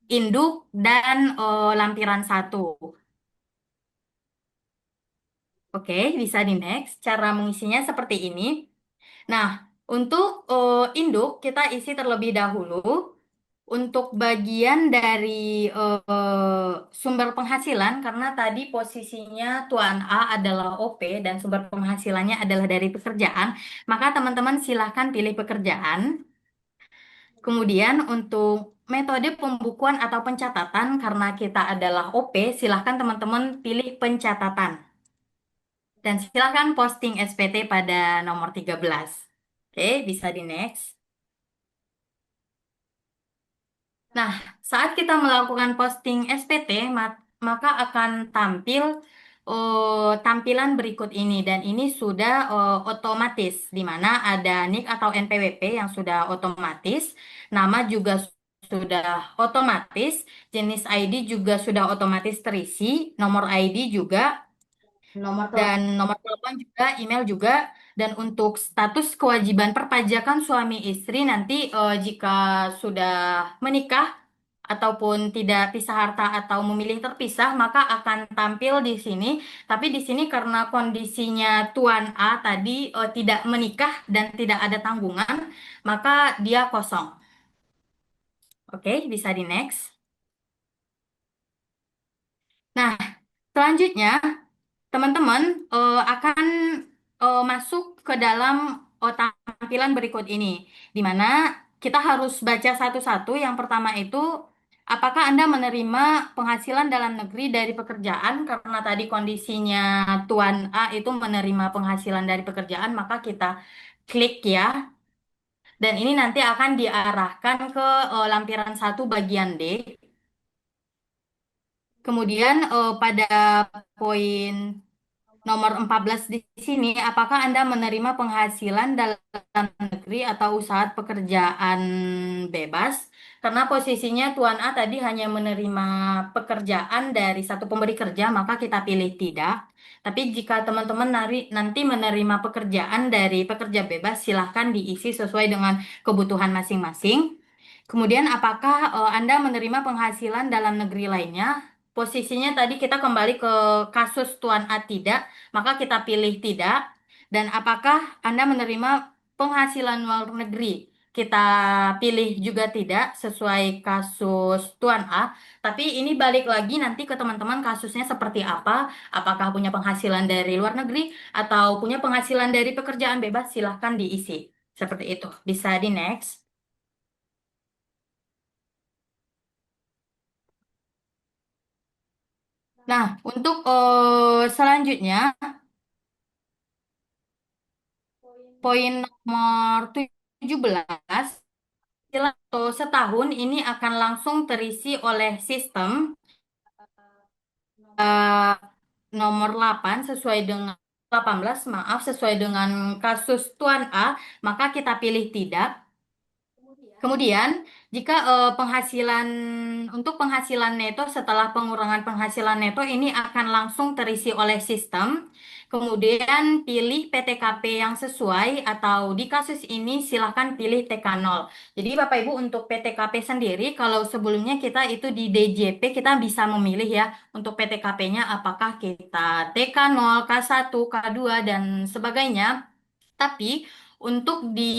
induk dan lampiran 1. Oke, bisa di next. Cara mengisinya seperti ini. Nah, untuk induk kita isi terlebih dahulu. untuk bagian dari sumber penghasilan, karena tadi posisinya Tuan A adalah OP dan sumber penghasilannya adalah dari pekerjaan, maka teman-teman silahkan pilih pekerjaan. Kemudian untuk metode pembukuan atau pencatatan, karena kita adalah OP, silahkan teman-teman pilih pencatatan. Dan silahkan posting SPT pada nomor 13. Oke, bisa di next. Nah, saat kita melakukan posting SPT, maka akan tampil tampilan berikut ini. Dan ini sudah otomatis, di mana ada NIK atau NPWP yang sudah otomatis, nama juga sudah otomatis, jenis ID juga sudah otomatis terisi, nomor ID juga, dan nomor telepon juga, email juga. Dan untuk status kewajiban perpajakan suami istri nanti jika sudah menikah ataupun tidak pisah harta atau memilih terpisah, maka akan tampil di sini. Tapi di sini karena kondisinya Tuan A tadi tidak menikah dan tidak ada tanggungan, maka dia kosong. Oke, bisa di next. Nah, selanjutnya teman-teman akan masuk ke dalam tampilan berikut ini, di mana kita harus baca satu-satu. Yang pertama itu, apakah Anda menerima penghasilan dalam negeri dari pekerjaan? Karena tadi kondisinya Tuan A itu menerima penghasilan dari pekerjaan, maka kita klik ya. Dan ini nanti akan diarahkan ke lampiran 1 bagian D. Kemudian pada poin nomor 14 di sini, apakah Anda menerima penghasilan dalam negeri atau usaha pekerjaan bebas? Karena posisinya Tuan A tadi hanya menerima pekerjaan dari satu pemberi kerja, maka kita pilih tidak. Tapi jika teman-teman nanti menerima pekerjaan dari pekerja bebas, silahkan diisi sesuai dengan kebutuhan masing-masing. Kemudian, apakah Anda menerima penghasilan dalam negeri lainnya? Posisinya tadi kita kembali ke kasus Tuan A tidak, maka kita pilih tidak. Dan apakah Anda menerima penghasilan luar negeri? Kita pilih juga tidak sesuai kasus Tuan A. Tapi ini balik lagi nanti ke teman-teman kasusnya seperti apa. Apakah punya penghasilan dari luar negeri atau punya penghasilan dari pekerjaan bebas, silahkan diisi. Seperti itu. Bisa di next. Nah, untuk selanjutnya, poin nomor 17, setahun ini akan langsung terisi oleh sistem eh, nomor 8 sesuai dengan 18, maaf, sesuai dengan kasus Tuan A, maka kita pilih tidak. Kemudian, jika untuk penghasilan neto setelah pengurangan penghasilan neto ini akan langsung terisi oleh sistem. Kemudian pilih PTKP yang sesuai atau di kasus ini silahkan pilih TK0. Jadi Bapak Ibu untuk PTKP sendiri, kalau sebelumnya kita itu di DJP kita bisa memilih ya untuk PTKP-nya apakah kita TK0, K1, K2 dan sebagainya. Tapi untuk di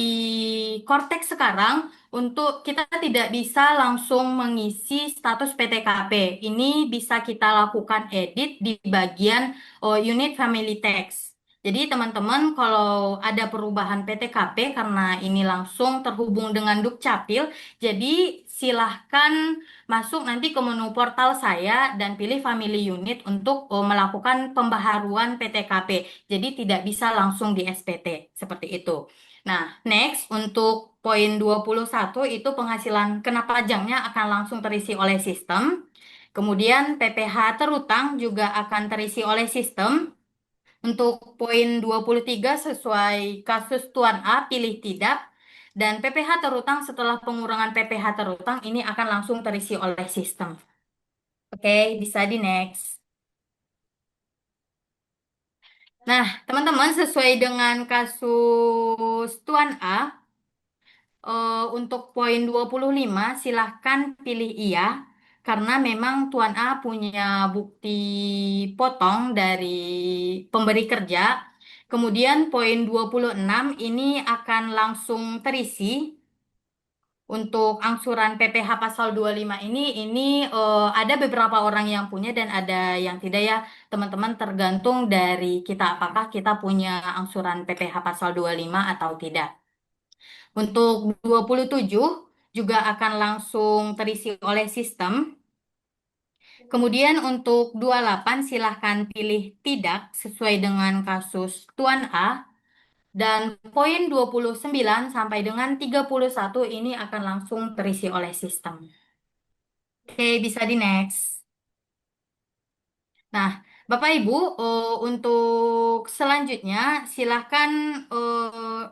Kortex sekarang, untuk kita tidak bisa langsung mengisi status PTKP. Ini bisa kita lakukan edit di bagian unit family text. Jadi teman-teman kalau ada perubahan PTKP karena ini langsung terhubung dengan Dukcapil, jadi silahkan masuk nanti ke menu portal saya dan pilih family unit untuk melakukan pembaharuan PTKP. Jadi tidak bisa langsung di SPT, seperti itu. Nah, next untuk poin 21 itu penghasilan kena pajaknya akan langsung terisi oleh sistem. Kemudian PPh terutang juga akan terisi oleh sistem. Untuk poin 23 sesuai kasus Tuan A pilih tidak. Dan PPh terutang setelah pengurangan PPh terutang ini akan langsung terisi oleh sistem. Oke, bisa di next. Nah, teman-teman sesuai dengan kasus Tuan A, untuk poin 25 silahkan pilih iya karena memang Tuan A punya bukti potong dari pemberi kerja. Kemudian poin 26 ini akan langsung terisi untuk angsuran PPh pasal 25 ini ada beberapa orang yang punya dan ada yang tidak ya, teman-teman, tergantung dari kita apakah kita punya angsuran PPh pasal 25 atau tidak. Untuk 27 juga akan langsung terisi oleh sistem. Kemudian untuk 28 silahkan pilih tidak sesuai dengan kasus Tuan A. Dan poin 29 sampai dengan 31 ini akan langsung terisi oleh sistem. Oke, bisa di next. Nah, Bapak Ibu, untuk selanjutnya silahkan eh,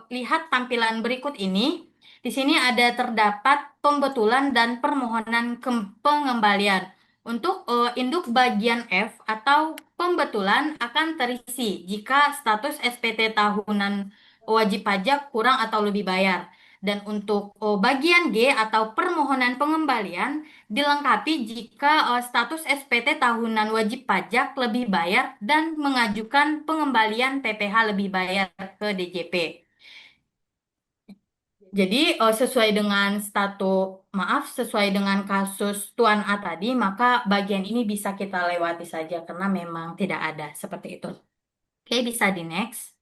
lihat tampilan berikut ini. Di sini ada terdapat pembetulan dan permohonan pengembalian. Untuk induk bagian F atau pembetulan akan terisi jika status SPT tahunan wajib pajak kurang atau lebih bayar. Dan untuk bagian G atau permohonan pengembalian dilengkapi jika status SPT tahunan wajib pajak lebih bayar dan mengajukan pengembalian PPh lebih bayar ke DJP. Jadi sesuai dengan kasus Tuan A tadi, maka bagian ini bisa kita lewati saja karena memang tidak ada seperti itu. Oke, bisa di next.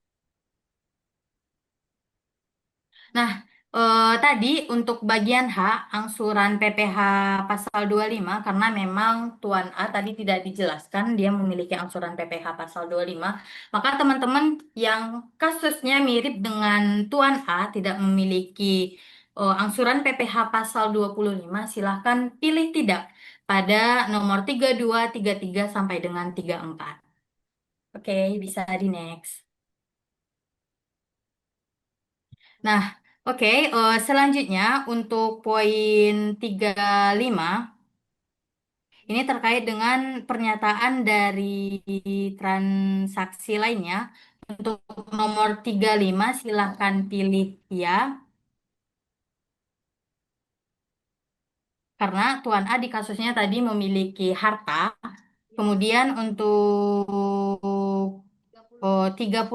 Nah, tadi untuk bagian H, angsuran PPh pasal 25, karena memang Tuan A tadi tidak dijelaskan, dia memiliki angsuran PPh pasal 25, maka teman-teman yang kasusnya mirip dengan Tuan A, tidak memiliki angsuran PPh pasal 25, silahkan pilih tidak pada nomor 32, 33, sampai dengan 34. Oke, bisa di next. Nah, oke, selanjutnya untuk poin 35, ini terkait dengan pernyataan dari transaksi lainnya. Untuk nomor 35, silahkan pilih ya, karena Tuan A di kasusnya tadi memiliki harta. Kemudian untuk 36,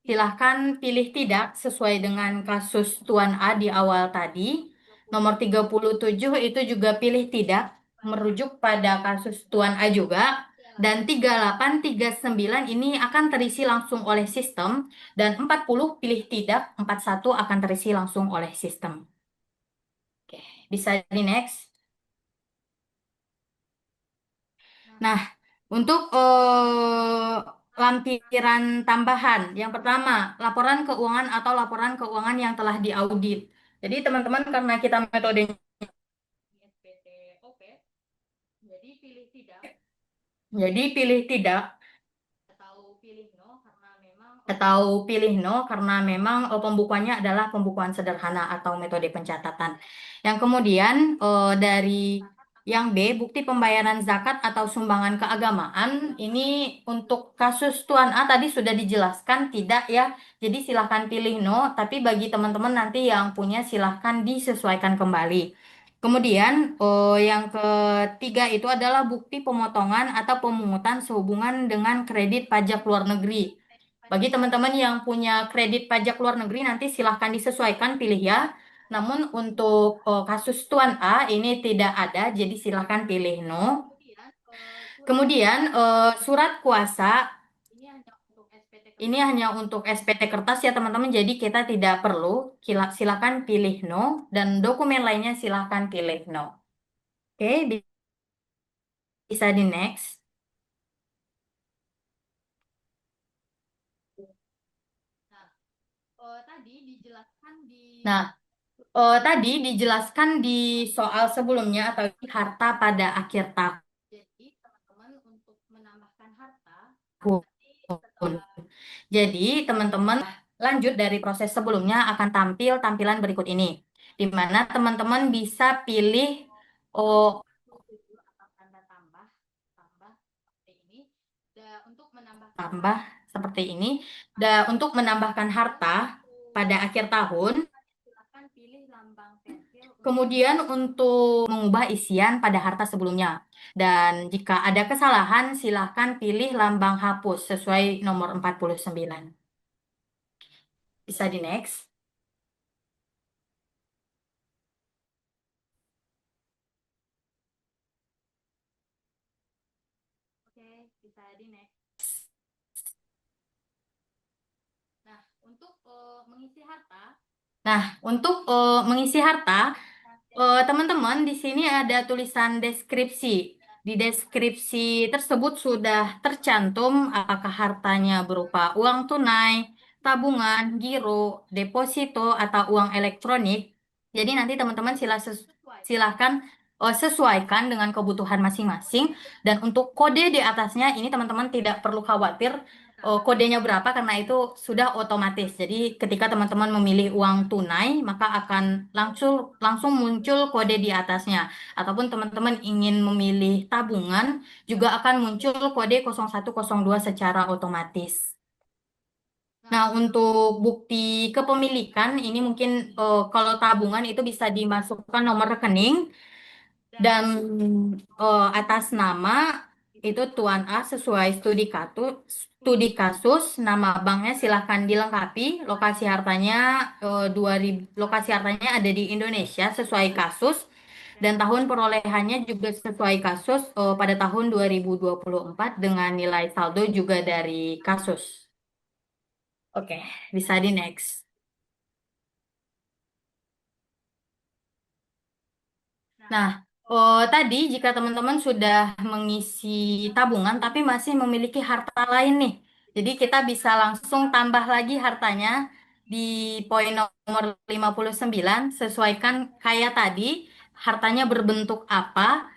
silahkan pilih tidak sesuai dengan kasus Tuan A di awal tadi. Nomor 37 itu juga pilih tidak, merujuk pada kasus Tuan A juga. Dan 38, 39 ini akan terisi langsung oleh sistem. Dan 40 pilih tidak, 41 akan terisi langsung oleh sistem. Oke, bisa di next. Nah, untuk lampiran tambahan, yang pertama, laporan keuangan atau laporan keuangan yang telah diaudit. Jadi teman-teman, karena kita metodenya SPTOP, jadi pilih tidak atau pilih no karena memang pembukuannya adalah pembukuan sederhana atau metode pencatatan. Yang kemudian dari yang B, bukti pembayaran zakat atau sumbangan keagamaan, ini untuk kasus Tuan A tadi sudah dijelaskan tidak ya, jadi silahkan pilih no, tapi bagi teman-teman nanti yang punya silahkan disesuaikan kembali. Kemudian yang ketiga itu adalah bukti pemotongan atau pemungutan sehubungan dengan kredit pajak luar negeri. Bagi teman-teman yang punya kredit pajak luar negeri nanti silahkan disesuaikan pilih ya. Namun untuk kasus Tuan A ini tidak ada, jadi silahkan pilih no. Kemudian surat kuasa ini hanya untuk SPT kertas ya teman-teman, jadi kita tidak perlu. Silahkan pilih no dan dokumen lainnya silahkan pilih no. Oke, bisa di next. Nah, tadi dijelaskan di soal sebelumnya atau di harta pada akhir tahun. Jadi, teman-teman untuk menambahkan harta. Jadi, teman-teman lanjut dari proses sebelumnya akan tampil tampilan berikut ini, di mana teman-teman bisa pilih tambah seperti ini. Dan untuk menambahkan harta pada akhir tahun, kemudian untuk mengubah isian pada harta sebelumnya. Dan jika ada kesalahan, silahkan pilih lambang hapus sesuai nomor 49. Bisa di next. Bisa di next. Nah, untuk mengisi harta. Nah, untuk mengisi harta, teman-teman di sini ada tulisan deskripsi. Di deskripsi tersebut sudah tercantum apakah hartanya berupa uang tunai, tabungan, giro, deposito, atau uang elektronik. Jadi nanti teman-teman silahkan sesuaikan dengan kebutuhan masing-masing. Dan untuk kode di atasnya ini teman-teman tidak perlu khawatir kodenya berapa karena itu sudah otomatis. Jadi ketika teman-teman memilih uang tunai, maka akan langsung langsung muncul kode di atasnya. Ataupun teman-teman ingin memilih tabungan, juga akan muncul kode 0102 secara otomatis. Nah, untuk bukti kepemilikan ini mungkin kalau tabungan itu bisa dimasukkan nomor rekening dan atas nama itu Tuan A sesuai studi kasus, nama banknya silahkan dilengkapi, lokasi hartanya 2000, lokasi hartanya ada di Indonesia sesuai kasus dan tahun perolehannya juga sesuai kasus pada tahun 2024 dengan nilai saldo juga dari kasus. Oke, bisa di next. Nah, tadi jika teman-teman sudah mengisi tabungan tapi masih memiliki harta lain nih, jadi kita bisa langsung tambah lagi hartanya di poin nomor 59, sesuaikan kayak tadi, hartanya berbentuk apa,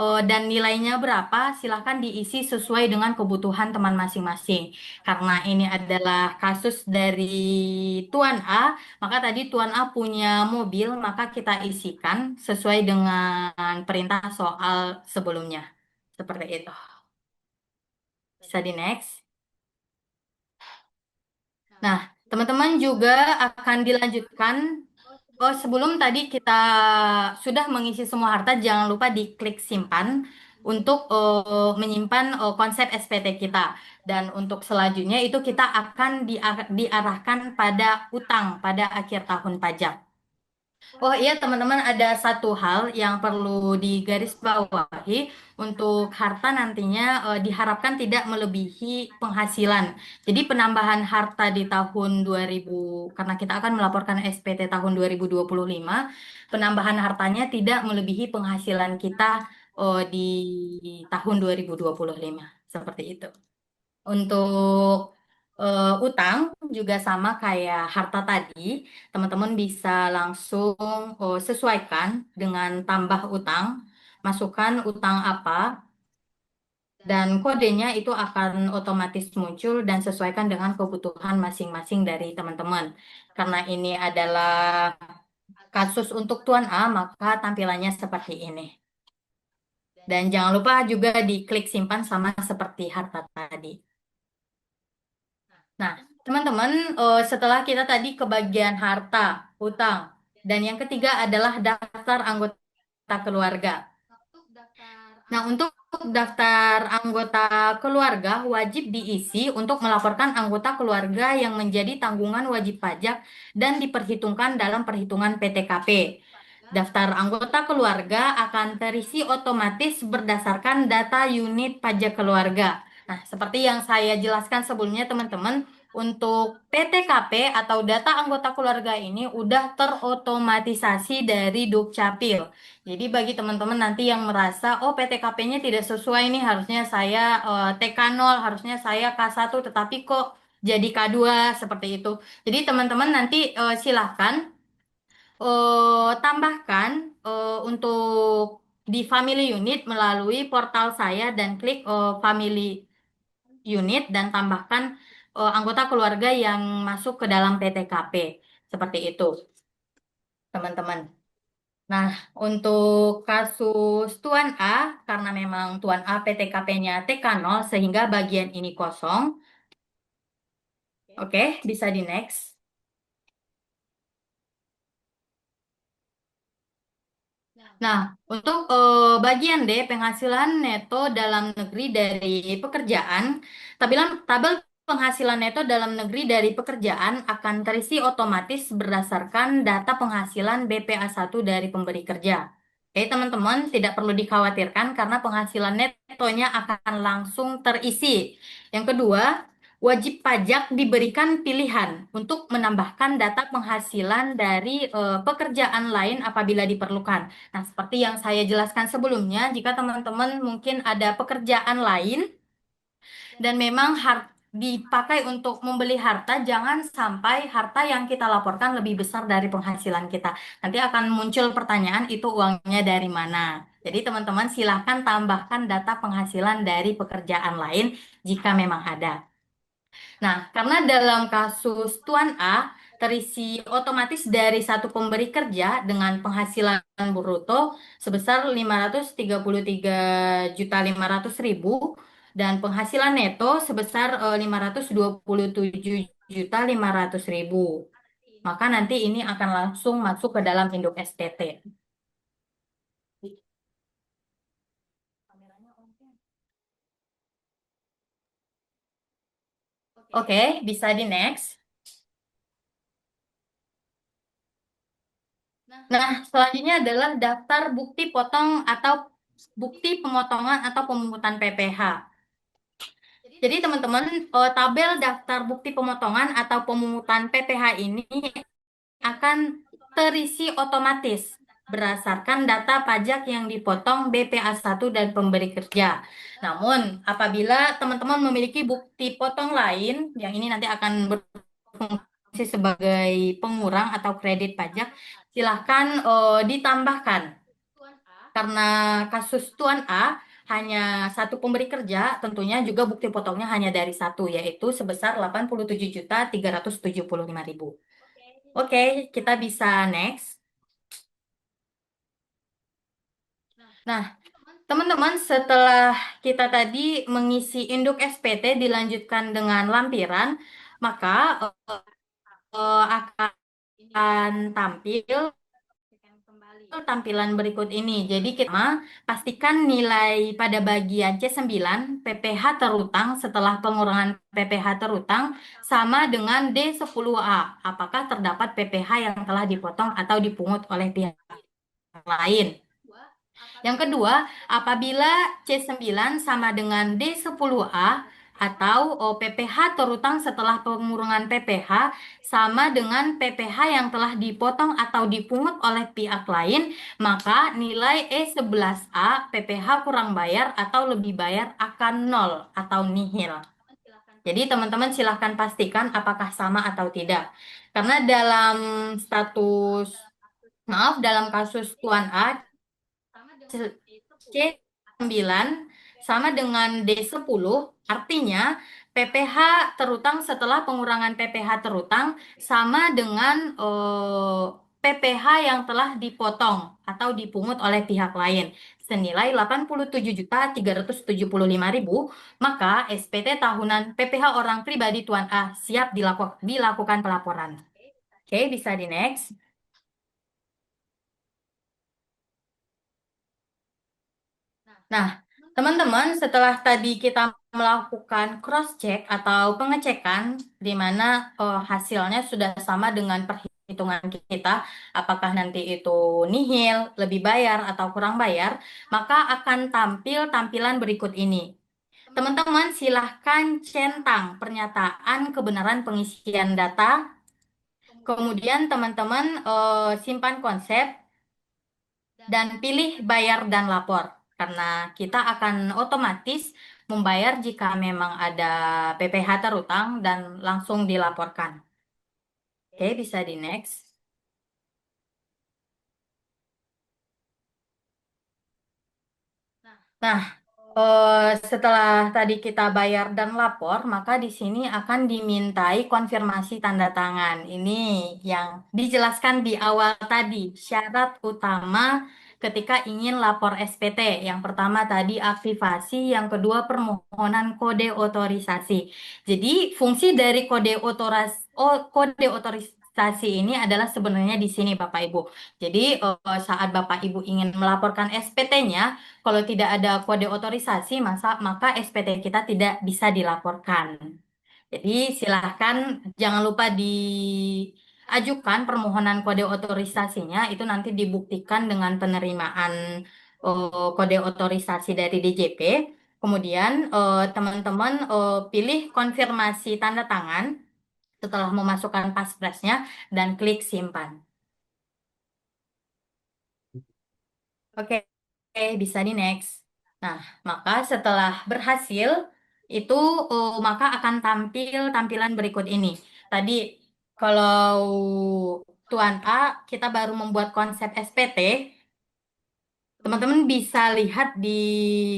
dan nilainya berapa, silahkan diisi sesuai dengan kebutuhan teman masing-masing. Karena ini adalah kasus dari Tuan A, maka tadi Tuan A punya mobil, maka kita isikan sesuai dengan perintah soal sebelumnya. Seperti itu. Bisa di next. Nah, teman-teman juga akan dilanjutkan. Oh, sebelum tadi kita sudah mengisi semua harta, jangan lupa diklik simpan untuk menyimpan konsep SPT kita. Dan untuk selanjutnya itu kita akan diarahkan pada utang pada akhir tahun pajak. Oh iya teman-teman, ada satu hal yang perlu digarisbawahi untuk harta nantinya diharapkan tidak melebihi penghasilan. Jadi penambahan harta di tahun 2000 karena kita akan melaporkan SPT tahun 2025, penambahan hartanya tidak melebihi penghasilan kita di tahun 2025. Seperti itu. Untuk utang juga sama kayak harta tadi, teman-teman bisa langsung sesuaikan dengan tambah utang, masukkan utang apa, dan kodenya itu akan otomatis muncul dan sesuaikan dengan kebutuhan masing-masing dari teman-teman. Karena ini adalah kasus untuk Tuan A, maka tampilannya seperti ini. Dan jangan lupa juga diklik simpan sama seperti harta tadi. Nah, teman-teman, setelah kita tadi ke bagian harta, utang, dan yang ketiga adalah daftar anggota keluarga. Nah, untuk daftar anggota keluarga wajib diisi untuk melaporkan anggota keluarga yang menjadi tanggungan wajib pajak dan diperhitungkan dalam perhitungan PTKP. Daftar anggota keluarga akan terisi otomatis berdasarkan data unit pajak keluarga. Nah, seperti yang saya jelaskan sebelumnya, teman-teman, untuk PTKP atau data anggota keluarga ini udah terotomatisasi dari Dukcapil. Jadi bagi teman-teman nanti yang merasa, oh PTKP-nya tidak sesuai nih, harusnya saya TK0, harusnya saya K1, tetapi kok jadi K2, seperti itu. Jadi teman-teman nanti silahkan tambahkan untuk di family unit melalui portal saya dan klik family unit dan tambahkan anggota keluarga yang masuk ke dalam PTKP. Seperti itu, teman-teman. Nah, untuk kasus Tuan A, karena memang Tuan A PTKP-nya TK0 sehingga bagian ini kosong. Oke, bisa di next. Nah, untuk bagian D, penghasilan neto dalam negeri dari pekerjaan, tabel penghasilan neto dalam negeri dari pekerjaan akan terisi otomatis berdasarkan data penghasilan BPA1 dari pemberi kerja. Oke, teman-teman, tidak perlu dikhawatirkan karena penghasilan netonya akan langsung terisi. Yang kedua, wajib pajak diberikan pilihan untuk menambahkan data penghasilan dari pekerjaan lain apabila diperlukan. Nah, seperti yang saya jelaskan sebelumnya, jika teman-teman mungkin ada pekerjaan lain dan memang dipakai untuk membeli harta, jangan sampai harta yang kita laporkan lebih besar dari penghasilan kita. Nanti akan muncul pertanyaan, itu uangnya dari mana? Jadi teman-teman silahkan tambahkan data penghasilan dari pekerjaan lain jika memang ada. Nah, karena dalam kasus Tuan A terisi otomatis dari satu pemberi kerja dengan penghasilan bruto sebesar 533.500.000 dan penghasilan neto sebesar 527.500.000. Maka nanti ini akan langsung masuk ke dalam induk SPT. Oke, bisa di next. Nah, selanjutnya adalah daftar bukti potong atau bukti pemotongan atau pemungutan PPh. Jadi teman-teman, tabel daftar bukti pemotongan atau pemungutan PPh ini akan terisi otomatis berdasarkan data pajak yang dipotong BPA1 dan pemberi kerja. Namun, apabila teman-teman memiliki bukti potong lain, yang ini nanti akan berfungsi sebagai pengurang atau kredit pajak, silahkan ditambahkan. Karena kasus Tuan A hanya satu pemberi kerja, tentunya juga bukti potongnya hanya dari satu, yaitu sebesar 87.375.000. Oke, kita bisa next. Nah, teman-teman, setelah kita tadi mengisi induk SPT dilanjutkan dengan lampiran, maka akan tampil tampilan berikut ini. Jadi kita pastikan nilai pada bagian C9 PPh terutang setelah pengurangan PPh terutang sama dengan D10A. Apakah terdapat PPh yang telah dipotong atau dipungut oleh pihak lain? Yang kedua, apabila C9 sama dengan D10A atau PPh terutang setelah pengurangan PPh sama dengan PPh yang telah dipotong atau dipungut oleh pihak lain, maka nilai E11A PPh kurang bayar atau lebih bayar akan 0 atau nihil. Jadi teman-teman silahkan pastikan apakah sama atau tidak. Karena dalam dalam kasus Tuan A, C9 sama dengan D10, artinya PPh terutang setelah pengurangan PPh terutang sama dengan PPh yang telah dipotong atau dipungut oleh pihak lain senilai 87.375.000, maka SPT tahunan PPh orang pribadi Tuan A siap dilakukan pelaporan. Oke, bisa di next. Nah, teman-teman, setelah tadi kita melakukan cross-check atau pengecekan di mana hasilnya sudah sama dengan perhitungan kita, apakah nanti itu nihil, lebih bayar, atau kurang bayar, maka akan tampil tampilan berikut ini. Teman-teman, silahkan centang pernyataan kebenaran pengisian data. Kemudian teman-teman simpan konsep dan pilih bayar dan lapor. Karena kita akan otomatis membayar jika memang ada PPh terutang dan langsung dilaporkan. Oke, bisa di next. Nah, setelah tadi kita bayar dan lapor, maka di sini akan dimintai konfirmasi tanda tangan. Ini yang dijelaskan di awal tadi, syarat utama ketika ingin lapor SPT. Yang pertama tadi aktivasi, yang kedua permohonan kode otorisasi. Jadi fungsi dari kode otorisasi ini adalah sebenarnya di sini Bapak Ibu. Jadi saat Bapak Ibu ingin melaporkan SPT-nya, kalau tidak ada kode otorisasi, maka SPT kita tidak bisa dilaporkan. Jadi silahkan jangan lupa ajukan permohonan kode otorisasinya itu nanti dibuktikan dengan penerimaan kode otorisasi dari DJP. Kemudian teman-teman pilih konfirmasi tanda tangan setelah memasukkan paspresnya dan klik simpan. Oke, bisa di next. Nah, maka setelah berhasil itu maka akan tampil tampilan berikut ini. Tadi kalau Tuan A kita baru membuat konsep SPT, teman-teman bisa lihat di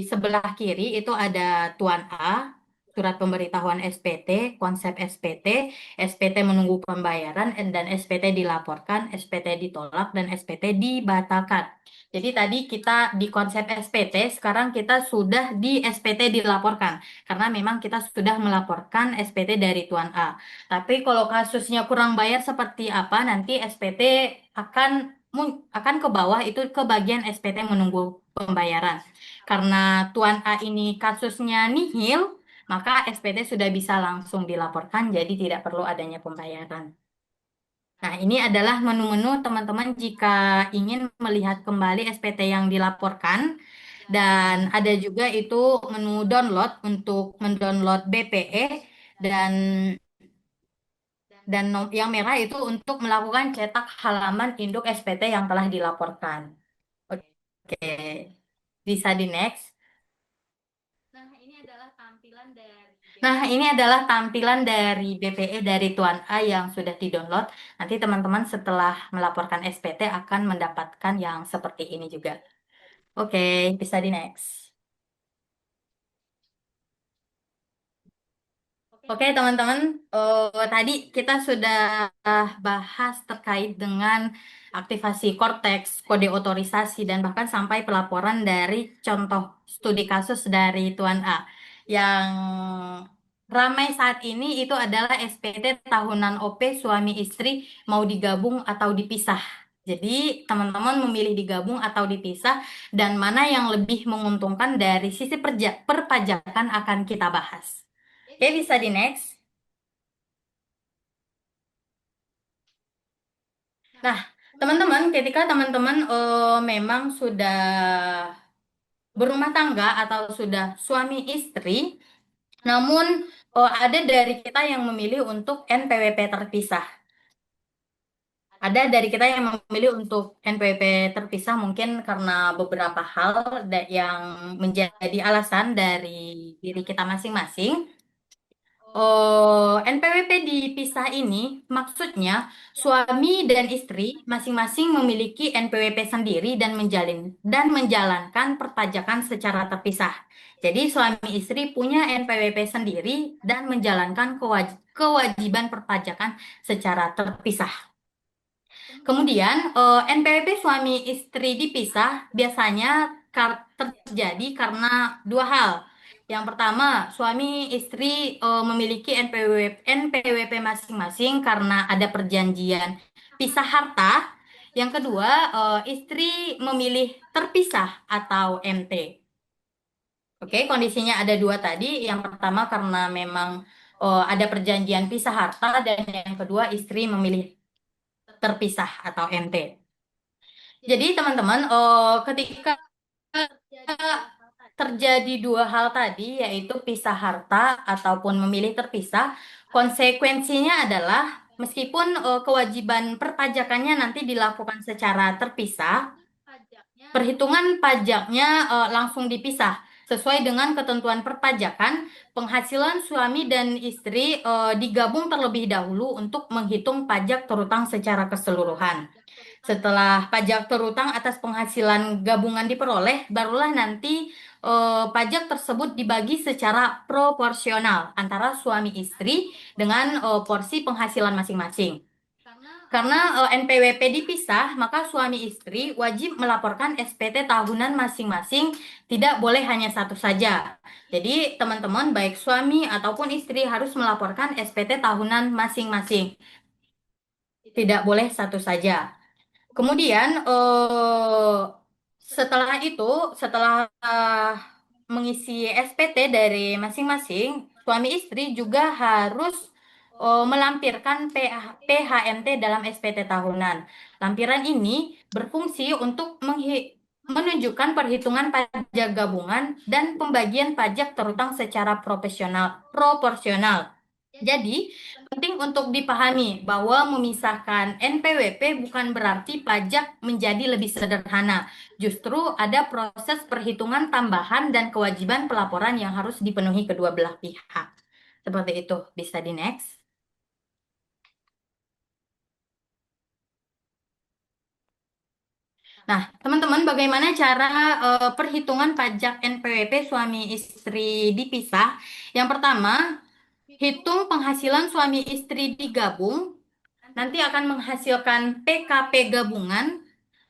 sebelah kiri itu ada Tuan A, surat pemberitahuan SPT, konsep SPT, SPT menunggu pembayaran, dan SPT dilaporkan, SPT ditolak, dan SPT dibatalkan. Jadi tadi kita di konsep SPT, sekarang kita sudah di SPT dilaporkan. Karena memang kita sudah melaporkan SPT dari Tuan A. Tapi kalau kasusnya kurang bayar seperti apa, nanti SPT akan ke bawah itu ke bagian SPT menunggu pembayaran. Karena Tuan A ini kasusnya nihil, maka SPT sudah bisa langsung dilaporkan, jadi tidak perlu adanya pembayaran. Nah, ini adalah menu-menu teman-teman jika ingin melihat kembali SPT yang dilaporkan. Dan ada juga itu menu download untuk mendownload BPE dan yang merah itu untuk melakukan cetak halaman induk SPT yang telah dilaporkan. Oke, bisa di next. Nah, ini adalah tampilan dari BPE dari Tuan A yang sudah di-download. Nanti teman-teman setelah melaporkan SPT akan mendapatkan yang seperti ini juga. Oke, bisa di next. Oke, teman-teman, tadi kita sudah bahas terkait dengan aktivasi Cortex, kode otorisasi, dan bahkan sampai pelaporan dari contoh studi kasus dari Tuan A. Yang ramai saat ini itu adalah SPT tahunan OP suami istri mau digabung atau dipisah. Jadi, teman-teman memilih digabung atau dipisah, dan mana yang lebih menguntungkan dari sisi perpajakan akan kita bahas. Oke, bisa di next. Nah, teman-teman, ketika teman-teman memang sudah berumah tangga atau sudah suami istri, namun ada dari kita yang memilih untuk NPWP terpisah. Ada dari kita yang memilih untuk NPWP terpisah mungkin karena beberapa hal yang menjadi alasan dari diri kita masing-masing. NPWP dipisah ini maksudnya suami dan istri masing-masing memiliki NPWP sendiri dan menjalankan perpajakan secara terpisah. Jadi suami istri punya NPWP sendiri dan menjalankan kewajiban perpajakan secara terpisah. Kemudian NPWP suami istri dipisah biasanya terjadi karena dua hal. Yang pertama, suami istri memiliki NPWP masing-masing karena ada perjanjian pisah harta. Yang kedua, istri memilih terpisah atau MT. Oke, kondisinya ada dua tadi. Yang pertama karena memang ada perjanjian pisah harta, dan yang kedua istri memilih terpisah atau MT. Jadi teman-teman, ketika terjadi dua hal tadi, yaitu pisah harta ataupun memilih terpisah, konsekuensinya adalah meskipun kewajiban perpajakannya nanti dilakukan secara terpisah, perhitungan pajaknya langsung dipisah. Sesuai dengan ketentuan perpajakan, penghasilan suami dan istri digabung terlebih dahulu untuk menghitung pajak terutang secara keseluruhan. Setelah pajak terutang atas penghasilan gabungan diperoleh, barulah nanti pajak tersebut dibagi secara proporsional antara suami istri dengan porsi penghasilan masing-masing. Karena NPWP dipisah, maka suami istri wajib melaporkan SPT tahunan masing-masing, tidak boleh hanya satu saja. Jadi, teman-teman, baik suami ataupun istri harus melaporkan SPT tahunan masing-masing. Tidak boleh satu saja. Kemudian, setelah mengisi SPT dari masing-masing, suami istri juga harus melampirkan PHMT dalam SPT tahunan. Lampiran ini berfungsi untuk menunjukkan perhitungan pajak gabungan dan pembagian pajak terutang secara proporsional. Jadi, penting untuk dipahami bahwa memisahkan NPWP bukan berarti pajak menjadi lebih sederhana. Justru ada proses perhitungan tambahan dan kewajiban pelaporan yang harus dipenuhi kedua belah pihak. Seperti itu. Bisa di next. Nah, teman-teman, bagaimana cara perhitungan pajak NPWP suami istri dipisah? Yang pertama, hitung penghasilan suami istri digabung, nanti akan menghasilkan PKP gabungan,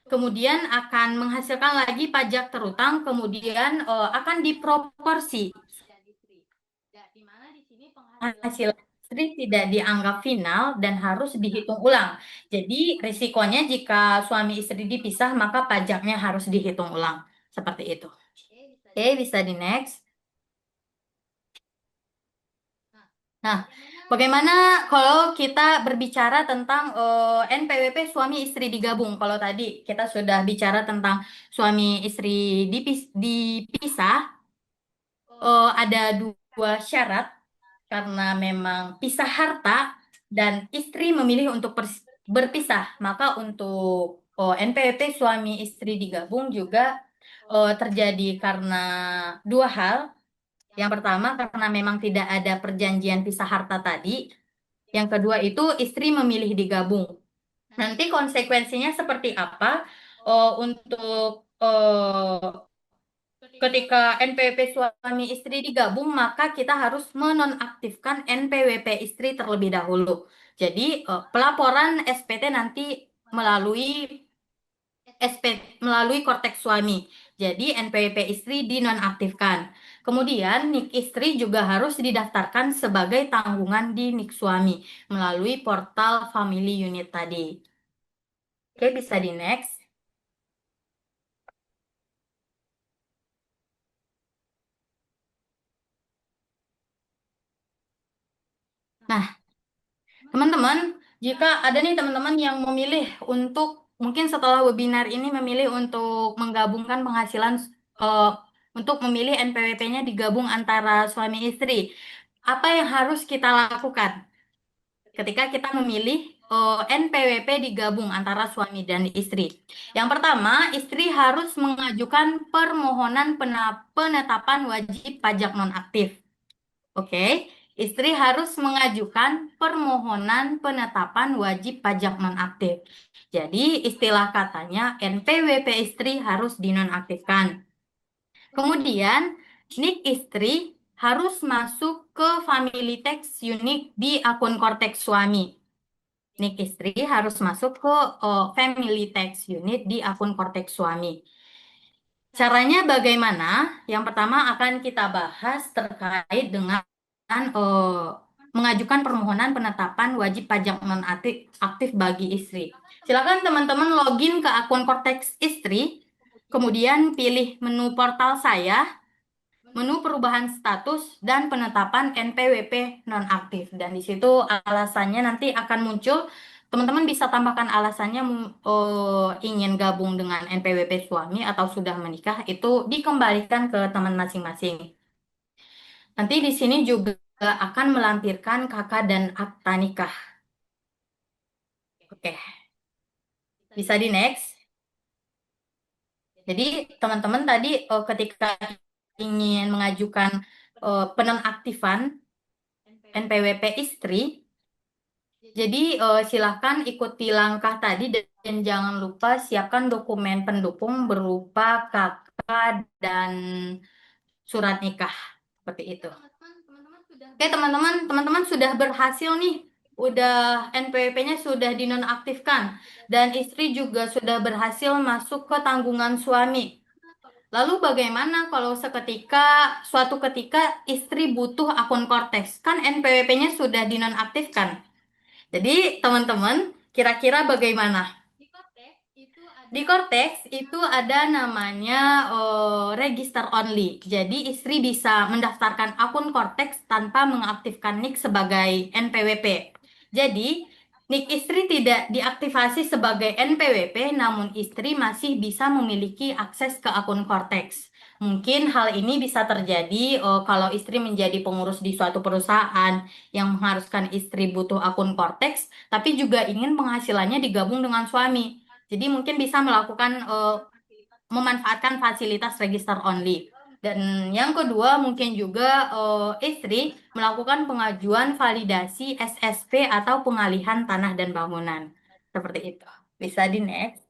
kemudian akan menghasilkan lagi pajak terutang, kemudian akan diproporsi. Di mana di sini penghasilan istri tidak dianggap final dan harus dihitung ulang. Jadi risikonya jika suami istri dipisah maka pajaknya harus dihitung ulang. Seperti itu. Oke, bisa di next. Nah, bagaimana kalau kita berbicara tentang NPWP suami istri digabung? Kalau tadi kita sudah bicara tentang suami istri dipisah, ada dua syarat karena memang pisah harta dan istri memilih untuk berpisah, maka untuk NPWP suami istri digabung juga terjadi karena dua hal. Yang pertama karena memang tidak ada perjanjian pisah harta tadi. Yang kedua itu istri memilih digabung. Nanti konsekuensinya seperti apa? Untuk ketika NPWP suami istri digabung, maka kita harus menonaktifkan NPWP istri terlebih dahulu. Jadi, pelaporan SPT nanti melalui melalui korteks suami. Jadi, NPWP istri dinonaktifkan. Kemudian, NIK istri juga harus didaftarkan sebagai tanggungan di NIK suami melalui portal Family Unit tadi. Oke, bisa di next. Nah, teman-teman, jika ada nih teman-teman yang memilih untuk mungkin setelah webinar ini memilih untuk menggabungkan penghasilan eh, untuk memilih NPWP-nya digabung antara suami istri, apa yang harus kita lakukan ketika kita memilih NPWP digabung antara suami dan istri? Yang pertama, istri harus mengajukan permohonan penetapan wajib pajak nonaktif. Oke, istri harus mengajukan permohonan penetapan wajib pajak nonaktif. Jadi, istilah katanya NPWP istri harus dinonaktifkan. Kemudian, NIK istri harus masuk ke Family Tax Unit di akun Korteks suami. NIK istri harus masuk ke Family Tax Unit di akun Korteks suami. Caranya bagaimana? Yang pertama akan kita bahas terkait dengan mengajukan permohonan penetapan wajib pajak non-aktif aktif bagi istri. Silakan teman-teman login ke akun Korteks istri, kemudian pilih menu portal saya, menu perubahan status dan penetapan NPWP nonaktif. Dan di situ alasannya nanti akan muncul. Teman-teman bisa tambahkan alasannya ingin gabung dengan NPWP suami atau sudah menikah, itu dikembalikan ke teman masing-masing. Nanti di sini juga akan melampirkan kakak dan akta nikah. Oke, bisa di next. Jadi teman-teman tadi ketika ingin mengajukan penonaktifan NPWP istri, jadi silahkan ikuti langkah tadi dan jangan lupa siapkan dokumen pendukung berupa kakak dan surat nikah seperti itu. Oke teman-teman sudah berhasil nih, udah NPWP-nya sudah dinonaktifkan dan istri juga sudah berhasil masuk ke tanggungan suami. Lalu bagaimana kalau suatu ketika istri butuh akun Korteks? Kan NPWP-nya sudah dinonaktifkan. Jadi teman-teman, kira-kira bagaimana? Di Cortex itu ada namanya register only. Jadi istri bisa mendaftarkan akun Cortex tanpa mengaktifkan NIK sebagai NPWP. Jadi NIK istri tidak diaktifasi sebagai NPWP, namun istri masih bisa memiliki akses ke akun Cortex. Mungkin hal ini bisa terjadi kalau istri menjadi pengurus di suatu perusahaan yang mengharuskan istri butuh akun Cortex, tapi juga ingin penghasilannya digabung dengan suami. Jadi mungkin bisa melakukan memanfaatkan fasilitas register only. Dan yang kedua mungkin juga istri melakukan pengajuan validasi SSP atau pengalihan tanah dan bangunan. Seperti itu. Bisa di next.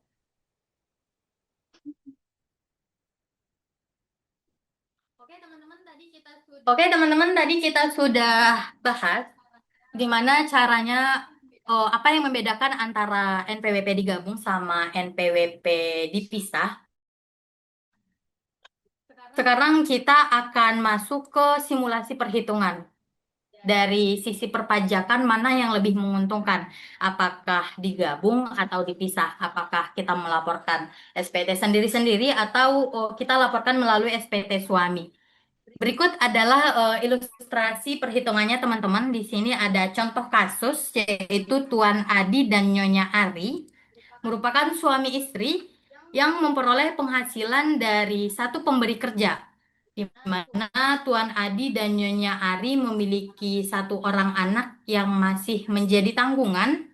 Oke, teman-teman, tadi kita sudah bahas gimana caranya, apa yang membedakan antara NPWP digabung sama NPWP dipisah. Sekarang kita akan masuk ke simulasi perhitungan. Dari sisi perpajakan mana yang lebih menguntungkan? Apakah digabung atau dipisah? Apakah kita melaporkan SPT sendiri-sendiri atau kita laporkan melalui SPT suami? Berikut adalah ilustrasi perhitungannya teman-teman. Di sini ada contoh kasus yaitu Tuan Adi dan Nyonya Ari merupakan suami istri yang memperoleh penghasilan dari satu pemberi kerja, di mana Tuan Adi dan Nyonya Ari memiliki satu orang anak yang masih menjadi tanggungan,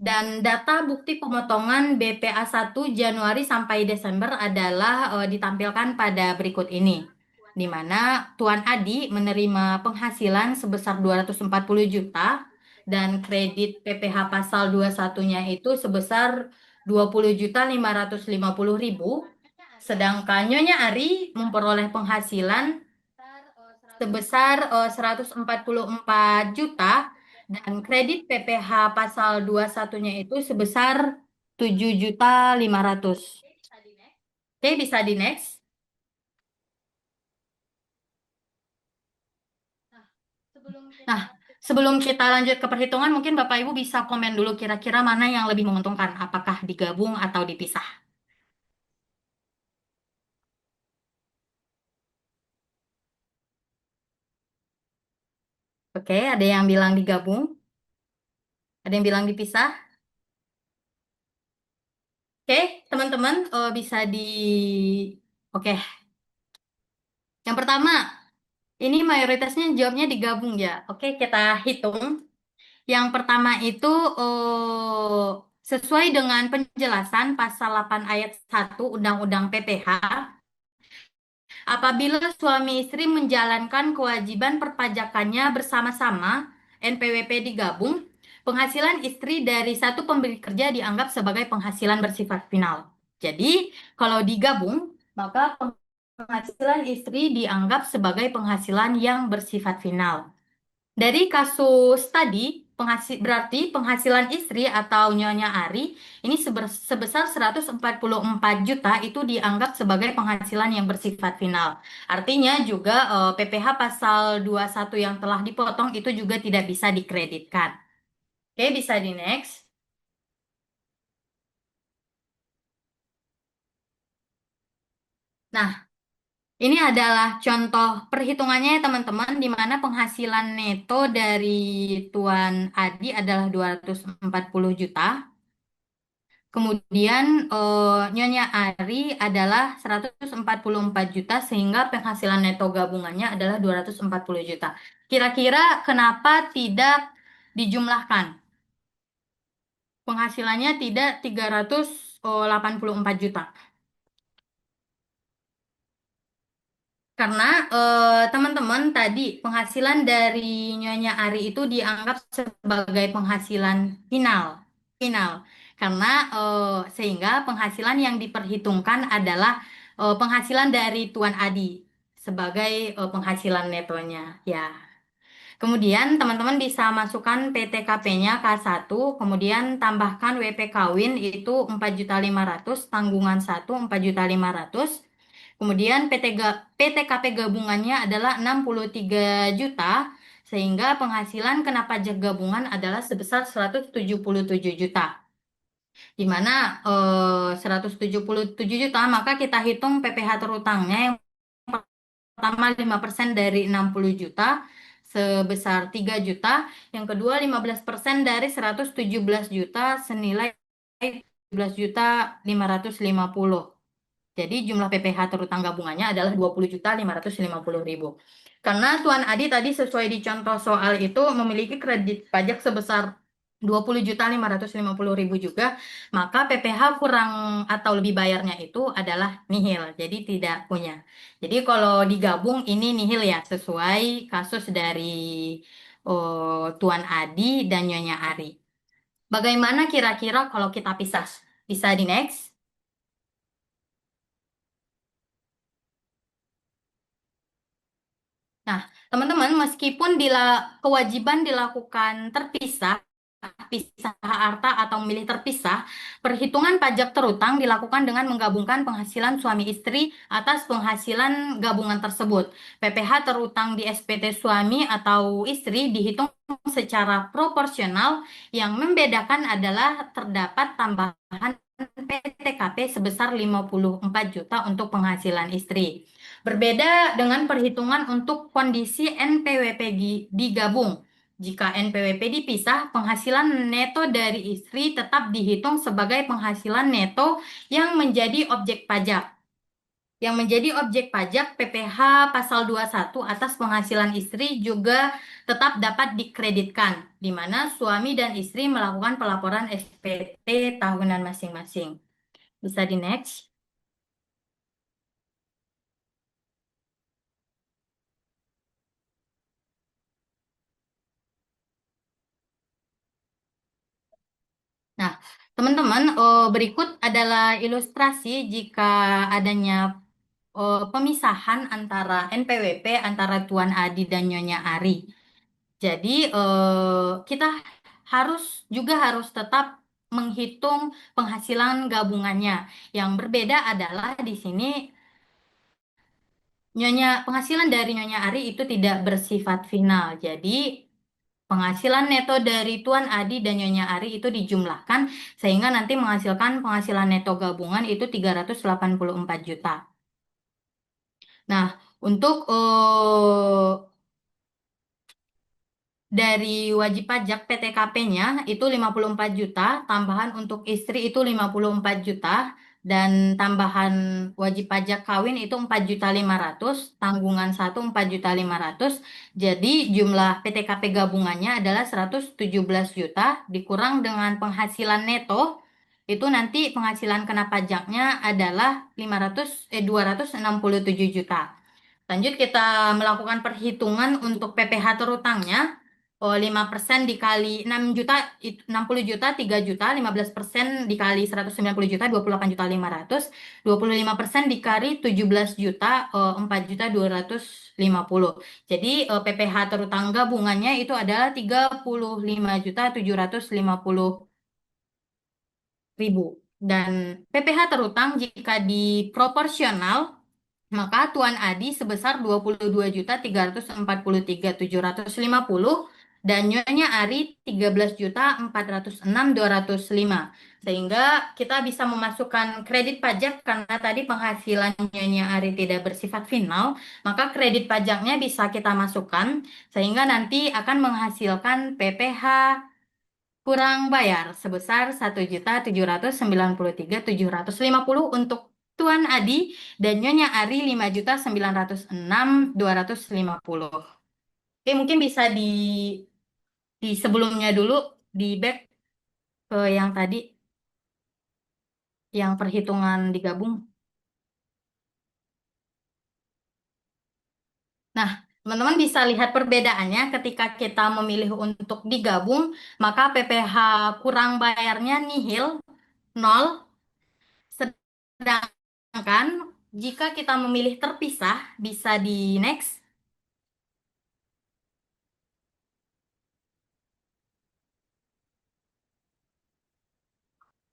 dan data bukti pemotongan BPA 1 Januari sampai Desember adalah ditampilkan pada berikut ini, di mana Tuan Adi menerima penghasilan sebesar 240 juta dan kredit PPh pasal 21-nya itu sebesar 20.550.000, sedangkan Nyonya Ari memperoleh penghasilan sebesar 144 juta dan kredit PPh pasal 21-nya itu sebesar 7.500. Oke, bisa di next. Nah, sebelum kita lanjut ke perhitungan, mungkin Bapak Ibu bisa komen dulu kira-kira mana yang lebih menguntungkan, apakah digabung atau dipisah. Oke, ada yang bilang digabung, ada yang bilang dipisah. Oke, teman-teman, bisa di... Oke, yang pertama, ini mayoritasnya jawabnya digabung ya. Oke, kita hitung. Yang pertama itu sesuai dengan penjelasan pasal 8 ayat 1 Undang-Undang PPH, apabila suami istri menjalankan kewajiban perpajakannya bersama-sama, NPWP digabung, penghasilan istri dari satu pemberi kerja dianggap sebagai penghasilan bersifat final. Jadi, kalau digabung, maka penghasilan istri dianggap sebagai penghasilan yang bersifat final. Dari kasus tadi, berarti penghasilan istri atau Nyonya Ari ini sebesar 144 juta itu dianggap sebagai penghasilan yang bersifat final. Artinya juga PPh pasal 21 yang telah dipotong itu juga tidak bisa dikreditkan. Oke, bisa di next. Nah, ini adalah contoh perhitungannya ya teman-teman, di mana penghasilan neto dari Tuan Adi adalah 240 juta. Kemudian Nyonya Ari adalah 144 juta sehingga penghasilan neto gabungannya adalah 240 juta. Kira-kira kenapa tidak dijumlahkan? Penghasilannya tidak 384 juta. Karena teman-teman tadi penghasilan dari Nyonya Ari itu dianggap sebagai penghasilan final, final. Karena sehingga penghasilan yang diperhitungkan adalah penghasilan dari Tuan Adi sebagai penghasilan netonya, ya. Kemudian teman-teman bisa masukkan PTKP-nya K1, kemudian tambahkan WP kawin itu 4.500, tanggungan 1 4.500. Kemudian PTKP gabungannya adalah 63 juta, sehingga penghasilan kena pajak gabungan adalah sebesar 177 juta. di mana 177 juta, maka kita hitung PPh terutangnya yang pertama 5% dari 60 juta sebesar 3 juta, yang kedua 15% dari 117 juta senilai 17 juta 550. Jadi jumlah PPh terutang gabungannya adalah 20.550.000. Karena Tuan Adi tadi sesuai di contoh soal itu memiliki kredit pajak sebesar 20.550.000 juga, maka PPh kurang atau lebih bayarnya itu adalah nihil, jadi tidak punya. Jadi kalau digabung ini nihil ya, sesuai kasus dari Tuan Adi dan Nyonya Ari. Bagaimana kira-kira kalau kita pisah? Bisa di next? Nah, teman-teman, meskipun kewajiban dilakukan terpisah, pisah harta atau memilih terpisah, perhitungan pajak terutang dilakukan dengan menggabungkan penghasilan suami istri atas penghasilan gabungan tersebut. PPh terutang di SPT suami atau istri dihitung secara proporsional, yang membedakan adalah terdapat tambahan PTKP sebesar 54 juta untuk penghasilan istri. Berbeda dengan perhitungan untuk kondisi NPWP digabung. Jika NPWP dipisah, penghasilan neto dari istri tetap dihitung sebagai penghasilan neto yang menjadi objek pajak. Yang menjadi objek pajak PPh pasal 21 atas penghasilan istri juga tetap dapat dikreditkan, di mana suami dan istri melakukan pelaporan SPT tahunan masing-masing. Bisa di next. Nah, teman-teman, berikut adalah ilustrasi jika adanya pemisahan antara NPWP antara Tuan Adi dan Nyonya Ari. Jadi, kita harus tetap menghitung penghasilan gabungannya. Yang berbeda adalah di sini penghasilan dari Nyonya Ari itu tidak bersifat final. Jadi, penghasilan neto dari Tuan Adi dan Nyonya Ari itu dijumlahkan sehingga nanti menghasilkan penghasilan neto gabungan itu 384 juta. Nah, untuk dari wajib pajak PTKP-nya itu 54 juta, tambahan untuk istri itu 54 juta, dan tambahan wajib pajak kawin itu 4.500.000, tanggungan 4.500.000. Jadi jumlah PTKP gabungannya adalah 117 juta, dikurang dengan penghasilan neto, itu nanti penghasilan kena pajaknya adalah 267 juta. Lanjut kita melakukan perhitungan untuk PPh terutangnya. 5% dikali 6 juta, 60 juta, 3 juta, 15% dikali 190 juta, 28.500.000, 25% dikali 17 juta, 4.250.000. Jadi PPh terutang gabungannya itu adalah 35.750.000. Dan PPh terutang jika diproporsional, maka Tuan Adi sebesar 22.343.750 dan Nyonya Ari 13.406.205. Sehingga kita bisa memasukkan kredit pajak karena tadi penghasilan Nyonya Ari tidak bersifat final, maka kredit pajaknya bisa kita masukkan sehingga nanti akan menghasilkan PPh kurang bayar sebesar 1.793.750 untuk Tuan Adi dan Nyonya Ari 5.906.250. Oke, mungkin bisa di sebelumnya dulu, di back ke yang tadi, yang perhitungan digabung. Nah, teman-teman bisa lihat perbedaannya ketika kita memilih untuk digabung, maka PPh kurang bayarnya nihil, 0. Sedangkan jika kita memilih terpisah, bisa di next.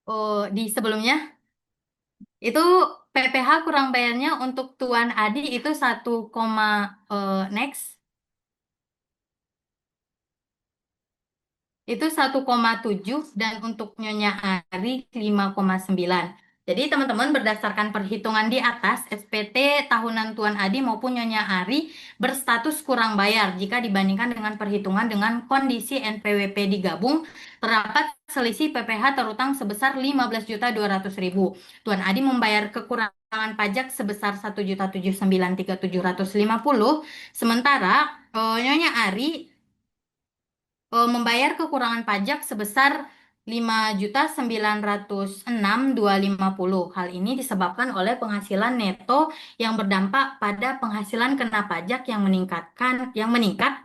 Oh, di sebelumnya itu PPh kurang bayarnya untuk Tuan Adi itu 1, next. itu 1,7 dan untuk Nyonya Ari 5,9. Jadi teman-teman berdasarkan perhitungan di atas, SPT tahunan Tuan Adi maupun Nyonya Ari berstatus kurang bayar jika dibandingkan dengan perhitungan dengan kondisi NPWP digabung terdapat selisih PPh terutang sebesar 15.200.000. Tuan Adi membayar kekurangan pajak sebesar 1.793.750, sementara Nyonya Ari membayar kekurangan pajak sebesar 5.906.250. Hal ini disebabkan oleh penghasilan neto yang berdampak pada penghasilan kena pajak yang meningkat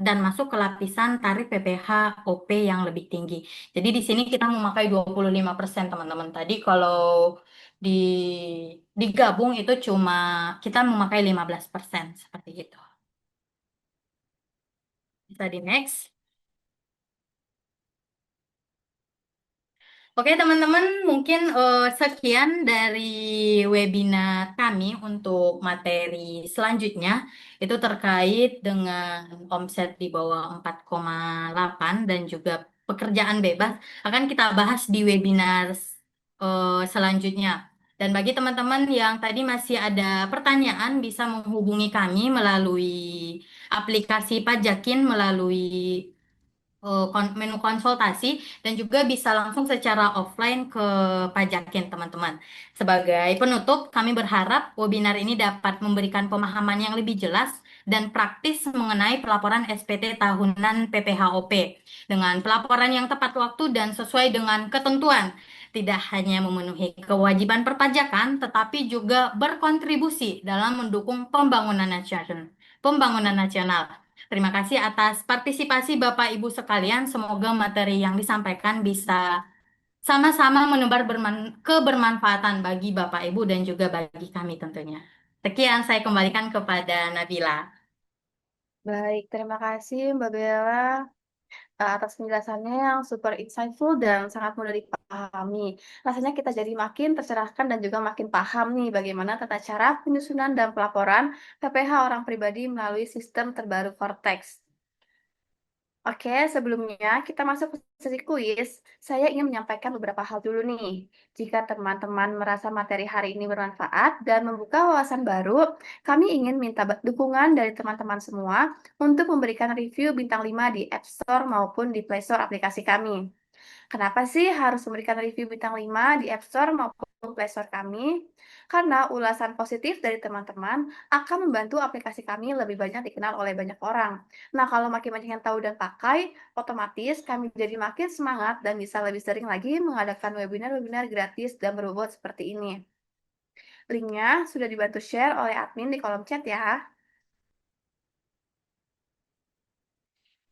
dan masuk ke lapisan tarif PPh OP yang lebih tinggi. Jadi di sini kita memakai 25% teman-teman. Tadi kalau di digabung itu cuma kita memakai 15% seperti itu. Bisa di next. Oke, teman-teman, mungkin sekian dari webinar kami untuk materi selanjutnya. Itu terkait dengan omset di bawah 4,8 dan juga pekerjaan bebas. Akan kita bahas di webinar selanjutnya. Dan bagi teman-teman yang tadi masih ada pertanyaan, bisa menghubungi kami melalui aplikasi Pajakin, melalui menu konsultasi, dan juga bisa langsung secara offline ke Pajakin, teman-teman. Sebagai penutup, kami berharap webinar ini dapat memberikan pemahaman yang lebih jelas dan praktis mengenai pelaporan SPT tahunan PPHOP dengan pelaporan yang tepat waktu dan sesuai dengan ketentuan. Tidak hanya memenuhi kewajiban perpajakan, tetapi juga berkontribusi dalam mendukung pembangunan nasional. Terima kasih atas partisipasi Bapak Ibu sekalian. Semoga materi yang disampaikan bisa sama-sama menebar kebermanfaatan bagi Bapak Ibu dan juga bagi kami tentunya. Sekian, saya kembalikan kepada Nabila. Baik, terima kasih Mbak Bella atas penjelasannya yang super insightful dan sangat mudah dipahami. Rasanya kita jadi makin tercerahkan dan juga makin paham nih bagaimana tata cara penyusunan dan pelaporan PPh orang pribadi melalui sistem terbaru Cortex. Oke, sebelumnya kita masuk ke sesi kuis. Saya ingin menyampaikan beberapa hal dulu nih. Jika teman-teman merasa materi hari ini bermanfaat dan membuka wawasan baru, kami ingin minta dukungan dari teman-teman semua untuk memberikan review bintang 5 di App Store maupun di Play Store aplikasi kami. Kenapa sih harus memberikan review bintang 5 di App Store maupun Play Store kami? Karena ulasan positif dari teman-teman akan membantu aplikasi kami lebih banyak dikenal oleh banyak orang. Nah, kalau makin banyak yang tahu dan pakai, otomatis kami jadi makin semangat dan bisa lebih sering lagi mengadakan webinar-webinar gratis dan berbobot seperti ini. Linknya sudah dibantu share oleh admin di kolom chat ya.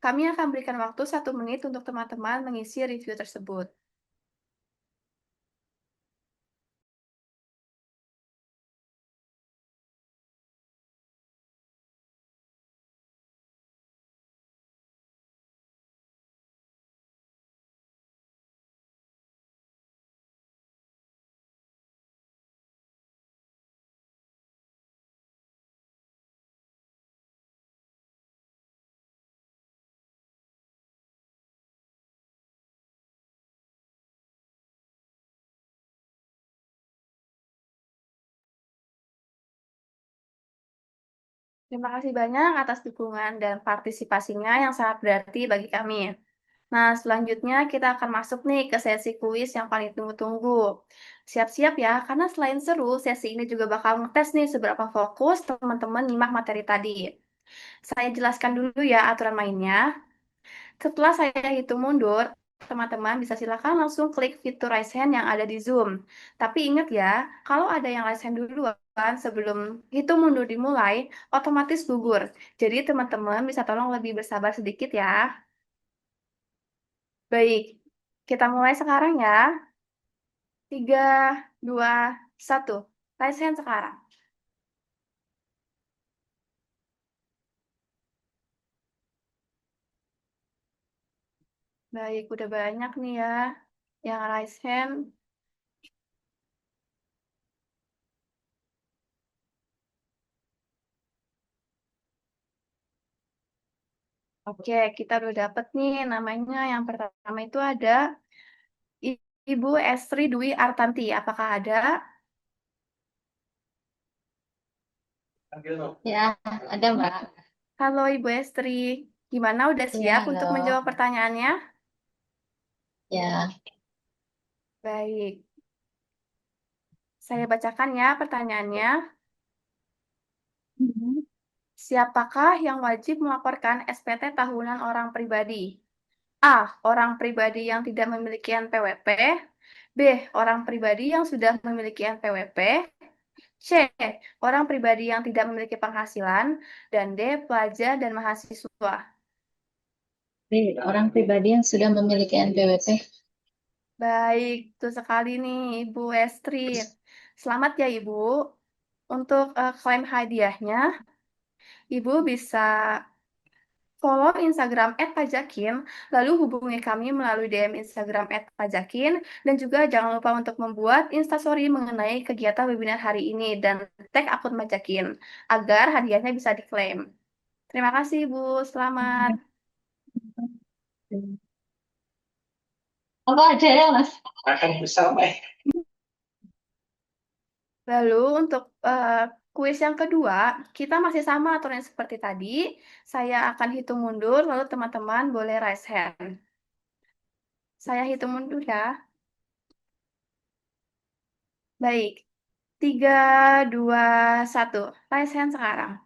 Kami akan berikan waktu 1 menit untuk teman-teman mengisi review tersebut. Terima kasih banyak atas dukungan dan partisipasinya yang sangat berarti bagi kami. Nah, selanjutnya kita akan masuk nih ke sesi kuis yang paling tunggu-tunggu. Siap-siap ya, karena selain seru, sesi ini juga bakal ngetes nih seberapa fokus teman-teman nyimak materi tadi. Saya jelaskan dulu ya aturan mainnya. Setelah saya hitung mundur, teman-teman bisa silakan langsung klik fitur raise hand yang ada di Zoom. Tapi ingat ya, kalau ada yang raise hand duluan sebelum hitung mundur dimulai, otomatis gugur. Jadi teman-teman bisa tolong lebih bersabar sedikit ya. Baik, kita mulai sekarang ya. 3, 2, 1. Raise hand sekarang. Baik, udah banyak nih ya yang raise hand. Oke, kita udah dapet nih namanya. Yang pertama itu ada Ibu Estri Dwi Artanti. Apakah ada? Ya, ada Mbak. Halo Ibu Estri, gimana udah Ya, siap halo. untuk menjawab pertanyaannya? Ya, Baik, saya bacakan ya pertanyaannya. Siapakah yang wajib melaporkan SPT tahunan orang pribadi? A. Orang pribadi yang tidak memiliki NPWP. B. Orang pribadi yang sudah memiliki NPWP. C. Orang pribadi yang tidak memiliki penghasilan. Dan D. Pelajar dan mahasiswa. B, orang pribadi yang sudah memiliki NPWP. Baik, betul sekali nih Ibu Estri. Selamat ya Ibu. Untuk klaim hadiahnya, Ibu bisa follow Instagram @pajakin, lalu hubungi kami melalui DM Instagram @pajakin, dan juga jangan lupa untuk membuat instastory mengenai kegiatan webinar hari ini dan tag akun Pajakin agar hadiahnya bisa diklaim. Terima kasih Ibu, selamat. Apa ada ya, Mas? Akan bersama. Lalu untuk kuis yang kedua, kita masih sama aturannya seperti tadi. Saya akan hitung mundur, lalu teman-teman boleh raise hand. Saya hitung mundur ya. Baik, 3, 2, 1. Raise hand sekarang.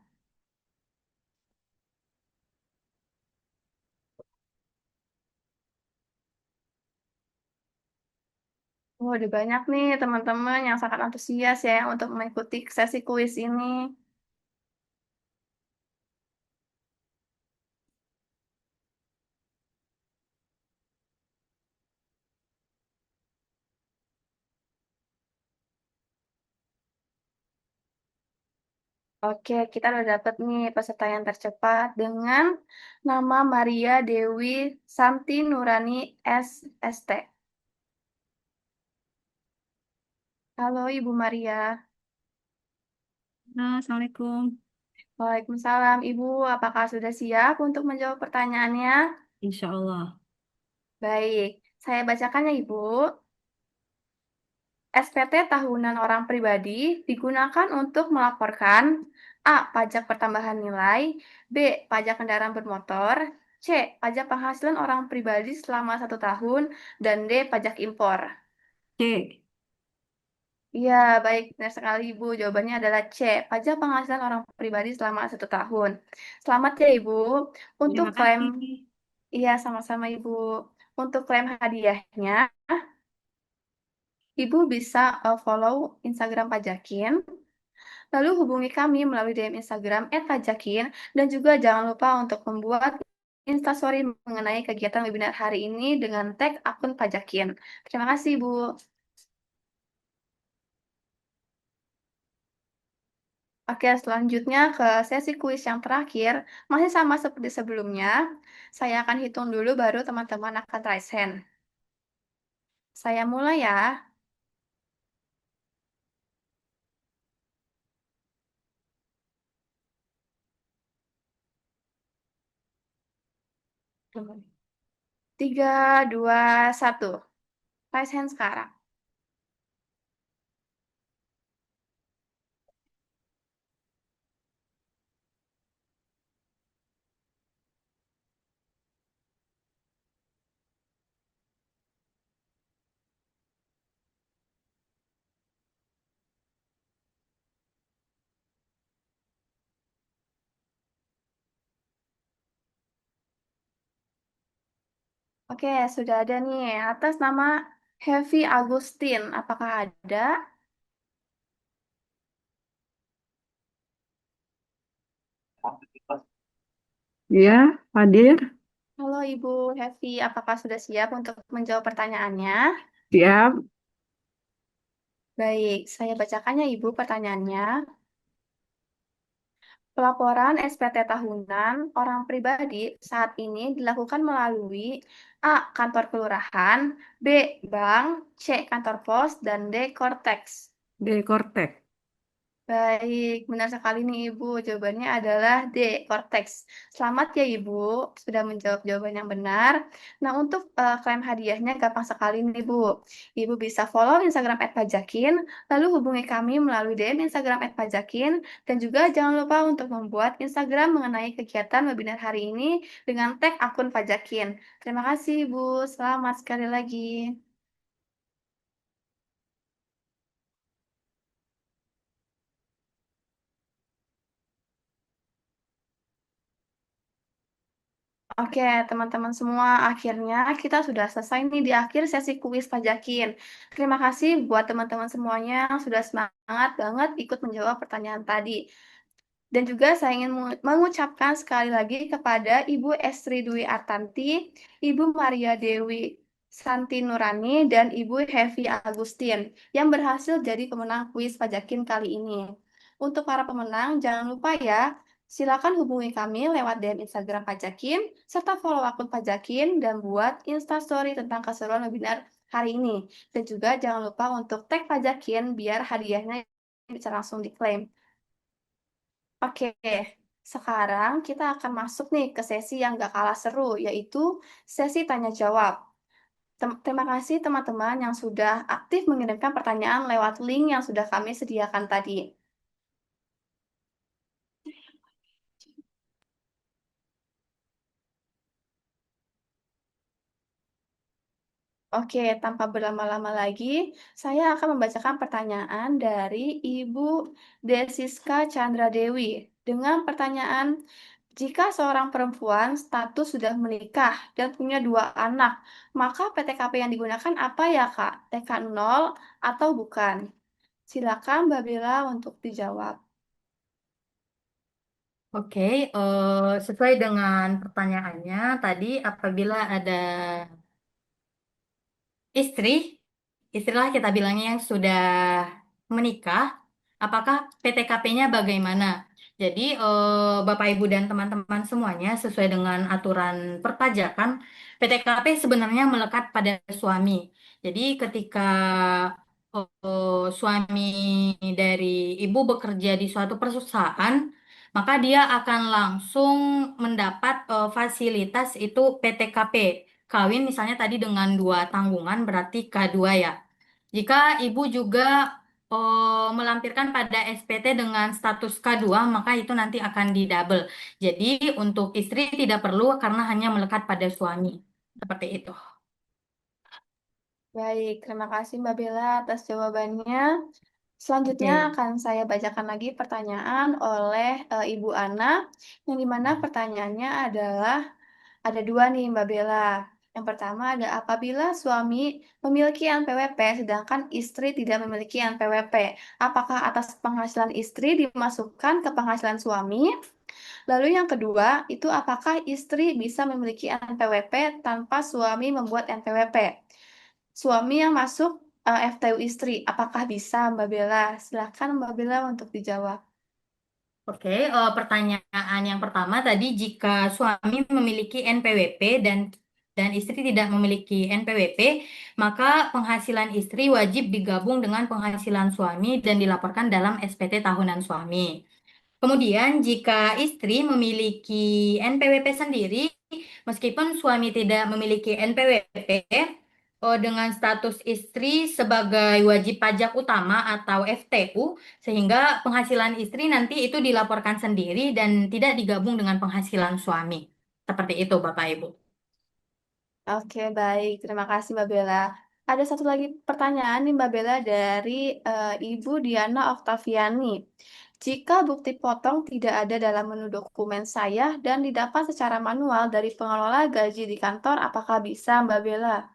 Oh, udah banyak nih teman-teman yang sangat antusias ya untuk mengikuti sesi kuis ini. Oke, kita udah dapat nih peserta yang tercepat dengan nama Maria Dewi Santi Nurani SST. Halo Ibu Maria. Halo, Assalamualaikum. Waalaikumsalam Ibu, apakah sudah siap untuk menjawab pertanyaannya? Insya Allah. Baik, saya bacakan ya Ibu. SPT tahunan orang pribadi digunakan untuk melaporkan A. Pajak pertambahan nilai, B. Pajak kendaraan bermotor, C. Pajak penghasilan orang pribadi selama 1 tahun, dan D. Pajak impor. C. Iya, baik, benar sekali Ibu. Jawabannya adalah C. Pajak penghasilan orang pribadi selama 1 tahun. Selamat ya Ibu. Untuk Terima klaim, kasih. iya sama-sama Ibu. Untuk klaim hadiahnya, Ibu bisa follow Instagram Pajakin. Lalu hubungi kami melalui DM Instagram @pajakin, dan juga jangan lupa untuk membuat Instastory mengenai kegiatan webinar hari ini dengan tag akun Pajakin. Terima kasih, Bu. Oke, selanjutnya ke sesi kuis yang terakhir. Masih sama seperti sebelumnya. Saya akan hitung dulu baru teman-teman akan raise hand. Saya mulai ya. Tiga, dua, satu. Raise hand sekarang. Oke, sudah ada nih atas nama Heavy Agustin. Apakah ada? Ya, hadir. Halo Ibu Heavy, apakah sudah siap untuk menjawab pertanyaannya? Siap. Baik, saya bacakannya Ibu pertanyaannya. Pelaporan SPT tahunan orang pribadi saat ini dilakukan melalui A. Kantor kelurahan, B. Bank, C. Kantor pos, dan D. Kortex. D. Kortek. Baik, benar sekali nih Ibu. Jawabannya adalah D, Cortex. Selamat ya Ibu, sudah menjawab jawaban yang benar. Nah, untuk klaim hadiahnya gampang sekali nih Bu. Ibu bisa follow Instagram @pajakin, lalu hubungi kami melalui DM Instagram @pajakin, dan juga jangan lupa untuk membuat Instagram mengenai kegiatan webinar hari ini dengan tag akun Pajakin. Terima kasih Ibu, selamat sekali lagi. Oke, teman-teman semua, akhirnya kita sudah selesai nih di akhir sesi kuis pajakin. Terima kasih buat teman-teman semuanya yang sudah semangat banget ikut menjawab pertanyaan tadi. Dan juga saya ingin mengucapkan sekali lagi kepada Ibu Estri Dwi Artanti, Ibu Maria Dewi Santi Nurani, dan Ibu Hevi Agustin yang berhasil jadi pemenang kuis pajakin kali ini. Untuk para pemenang, jangan lupa ya, silakan hubungi kami lewat DM Instagram Pajakin, serta follow akun Pajakin dan buat Instastory tentang keseruan webinar hari ini. Dan juga jangan lupa untuk tag Pajakin biar hadiahnya bisa langsung diklaim. Oke, sekarang kita akan masuk nih ke sesi yang gak kalah seru, yaitu sesi tanya jawab. Terima kasih teman-teman yang sudah aktif mengirimkan pertanyaan lewat link yang sudah kami sediakan tadi. Oke, tanpa berlama-lama lagi, saya akan membacakan pertanyaan dari Ibu Desiska Chandra Dewi dengan pertanyaan, jika seorang perempuan status sudah menikah dan punya 2 anak, maka PTKP yang digunakan apa ya, Kak? TK0 atau bukan? Silakan Mbak Bella untuk dijawab. Oke, sesuai dengan pertanyaannya tadi, apabila ada istri, istilah kita bilangnya yang sudah menikah, apakah PTKP-nya bagaimana? Jadi, Bapak, Ibu, dan teman-teman semuanya, sesuai dengan aturan perpajakan, PTKP sebenarnya melekat pada suami. Jadi, ketika suami dari ibu bekerja di suatu perusahaan, maka dia akan langsung mendapat fasilitas itu PTKP. Kawin misalnya tadi dengan 2 tanggungan berarti K2 ya. Jika ibu juga melampirkan pada SPT dengan status K2, maka itu nanti akan didouble. Jadi untuk istri tidak perlu karena hanya melekat pada suami. Seperti itu. Baik, terima kasih Mbak Bella atas jawabannya. Selanjutnya Oke. akan saya bacakan lagi pertanyaan oleh Ibu Ana, yang dimana pertanyaannya adalah ada 2 nih Mbak Bella. Yang pertama ada apabila suami memiliki NPWP sedangkan istri tidak memiliki NPWP, apakah atas penghasilan istri dimasukkan ke penghasilan suami? Lalu yang kedua, itu apakah istri bisa memiliki NPWP tanpa suami membuat NPWP? Suami yang masuk FTU istri, apakah bisa Mbak Bella? Silakan Mbak Bella untuk dijawab. Oke, pertanyaan yang pertama tadi, jika suami memiliki NPWP dan istri tidak memiliki NPWP, maka penghasilan istri wajib digabung dengan penghasilan suami dan dilaporkan dalam SPT tahunan suami. Kemudian, jika istri memiliki NPWP sendiri, meskipun suami tidak memiliki NPWP, dengan status istri sebagai wajib pajak utama atau FTU, sehingga penghasilan istri nanti itu dilaporkan sendiri dan tidak digabung dengan penghasilan suami. Seperti itu, Bapak Ibu. Oke, baik. Terima kasih Mbak Bella. Ada satu lagi pertanyaan nih Mbak Bella dari Ibu Diana Oktaviani. Jika bukti potong tidak ada dalam menu dokumen saya dan didapat secara manual dari pengelola gaji di kantor, apakah bisa Mbak Bella?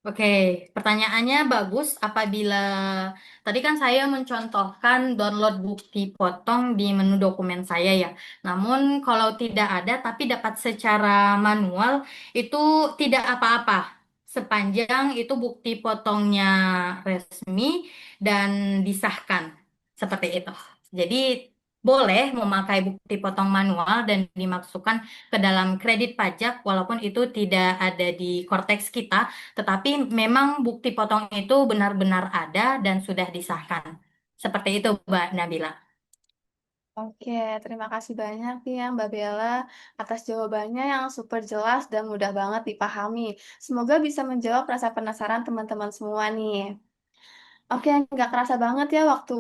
Oke, pertanyaannya bagus. Apabila tadi kan saya mencontohkan download bukti potong di menu dokumen saya ya. Namun kalau tidak ada tapi dapat secara manual itu tidak apa-apa. Sepanjang itu bukti potongnya resmi dan disahkan. Seperti itu. Jadi boleh memakai bukti potong manual dan dimasukkan ke dalam kredit pajak walaupun itu tidak ada di Kortex kita. Tetapi memang bukti potong itu benar-benar ada dan sudah disahkan. Seperti itu, Mbak Nabila. Oke, terima kasih banyak nih ya Mbak Bella atas jawabannya yang super jelas dan mudah banget dipahami. Semoga bisa menjawab rasa penasaran teman-teman semua nih. Oke, nggak kerasa banget ya waktu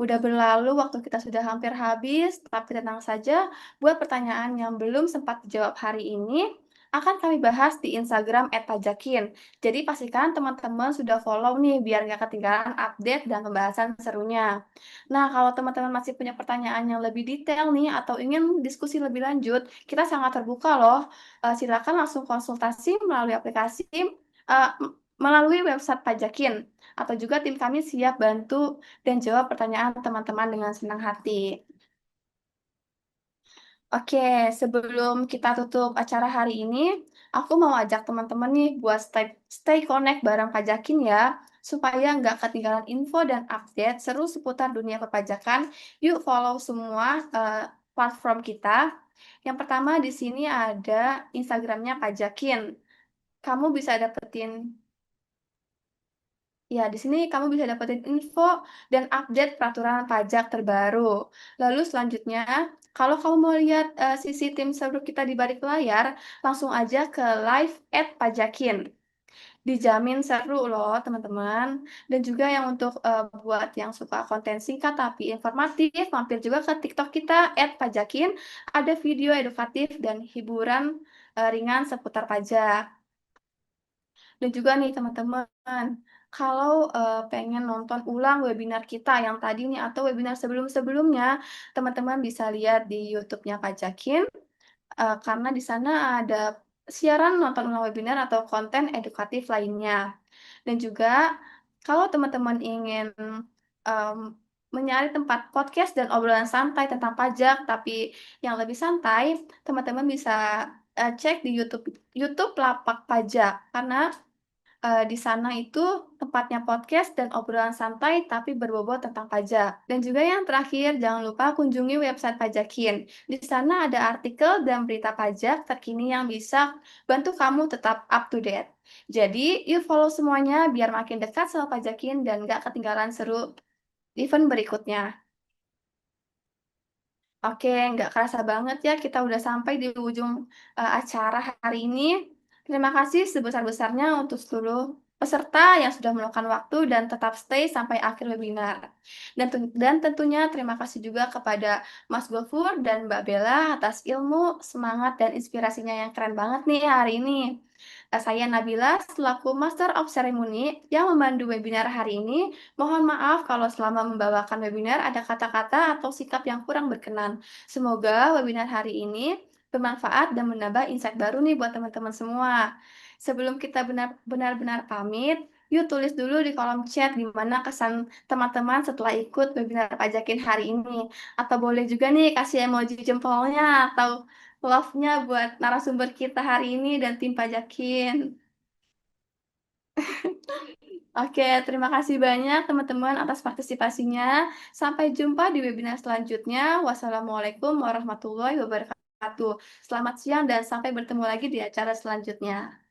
udah berlalu, waktu kita sudah hampir habis, tapi tenang saja, buat pertanyaan yang belum sempat dijawab hari ini, akan kami bahas di Instagram @pajakin. Jadi pastikan teman-teman sudah follow nih, biar nggak ketinggalan update dan pembahasan serunya. Nah, kalau teman-teman masih punya pertanyaan yang lebih detail nih, atau ingin diskusi lebih lanjut, kita sangat terbuka loh. Silakan langsung konsultasi melalui aplikasi, melalui website Pajakin. Atau juga tim kami siap bantu dan jawab pertanyaan teman-teman dengan senang hati. Oke, sebelum kita tutup acara hari ini, aku mau ajak teman-teman nih buat stay connect bareng Pajakin ya, supaya nggak ketinggalan info dan update seru seputar dunia perpajakan. Yuk follow semua platform kita. Yang pertama di sini ada Instagramnya Pajakin. Kamu bisa dapetin Ya, di sini kamu bisa dapetin info dan update peraturan pajak terbaru. Lalu selanjutnya, kalau kamu mau lihat sisi tim seru kita di balik layar, langsung aja ke live @pajakin. Dijamin seru loh, teman-teman. Dan juga yang untuk buat yang suka konten singkat tapi informatif, mampir juga ke TikTok kita @pajakin. Ada video edukatif dan hiburan ringan seputar pajak. Dan juga nih teman-teman, kalau pengen nonton ulang webinar kita yang tadi nih atau webinar sebelum-sebelumnya, teman-teman bisa lihat di YouTube-nya Pajakin, karena di sana ada siaran nonton ulang webinar atau konten edukatif lainnya. Dan juga kalau teman-teman ingin em, mencari tempat podcast dan obrolan santai tentang pajak, tapi yang lebih santai, teman-teman bisa cek di YouTube YouTube Lapak Pajak, karena di sana itu tempatnya podcast dan obrolan santai tapi berbobot tentang pajak. Dan juga yang terakhir, jangan lupa kunjungi website Pajakin. Di sana ada artikel dan berita pajak terkini yang bisa bantu kamu tetap up to date. Jadi, yuk follow semuanya biar makin dekat sama Pajakin dan gak ketinggalan seru event berikutnya. Oke, nggak kerasa banget ya kita udah sampai di ujung acara hari ini. Terima kasih sebesar-besarnya untuk seluruh peserta yang sudah meluangkan waktu dan tetap stay sampai akhir webinar. Dan tentunya terima kasih juga kepada Mas Gofur dan Mbak Bella atas ilmu, semangat, dan inspirasinya yang keren banget nih hari ini. Saya Nabila selaku Master of Ceremony yang memandu webinar hari ini. Mohon maaf kalau selama membawakan webinar ada kata-kata atau sikap yang kurang berkenan. Semoga webinar hari ini bermanfaat dan menambah insight baru nih buat teman-teman semua. Sebelum kita benar-benar pamit, yuk tulis dulu di kolom chat gimana kesan teman-teman setelah ikut webinar pajakin hari ini. Atau boleh juga nih kasih emoji jempolnya atau love-nya buat narasumber kita hari ini dan tim pajakin. Oke, terima kasih banyak teman-teman atas partisipasinya. Sampai jumpa di webinar selanjutnya. Wassalamualaikum warahmatullahi wabarakatuh. Selamat siang dan sampai bertemu lagi di acara selanjutnya.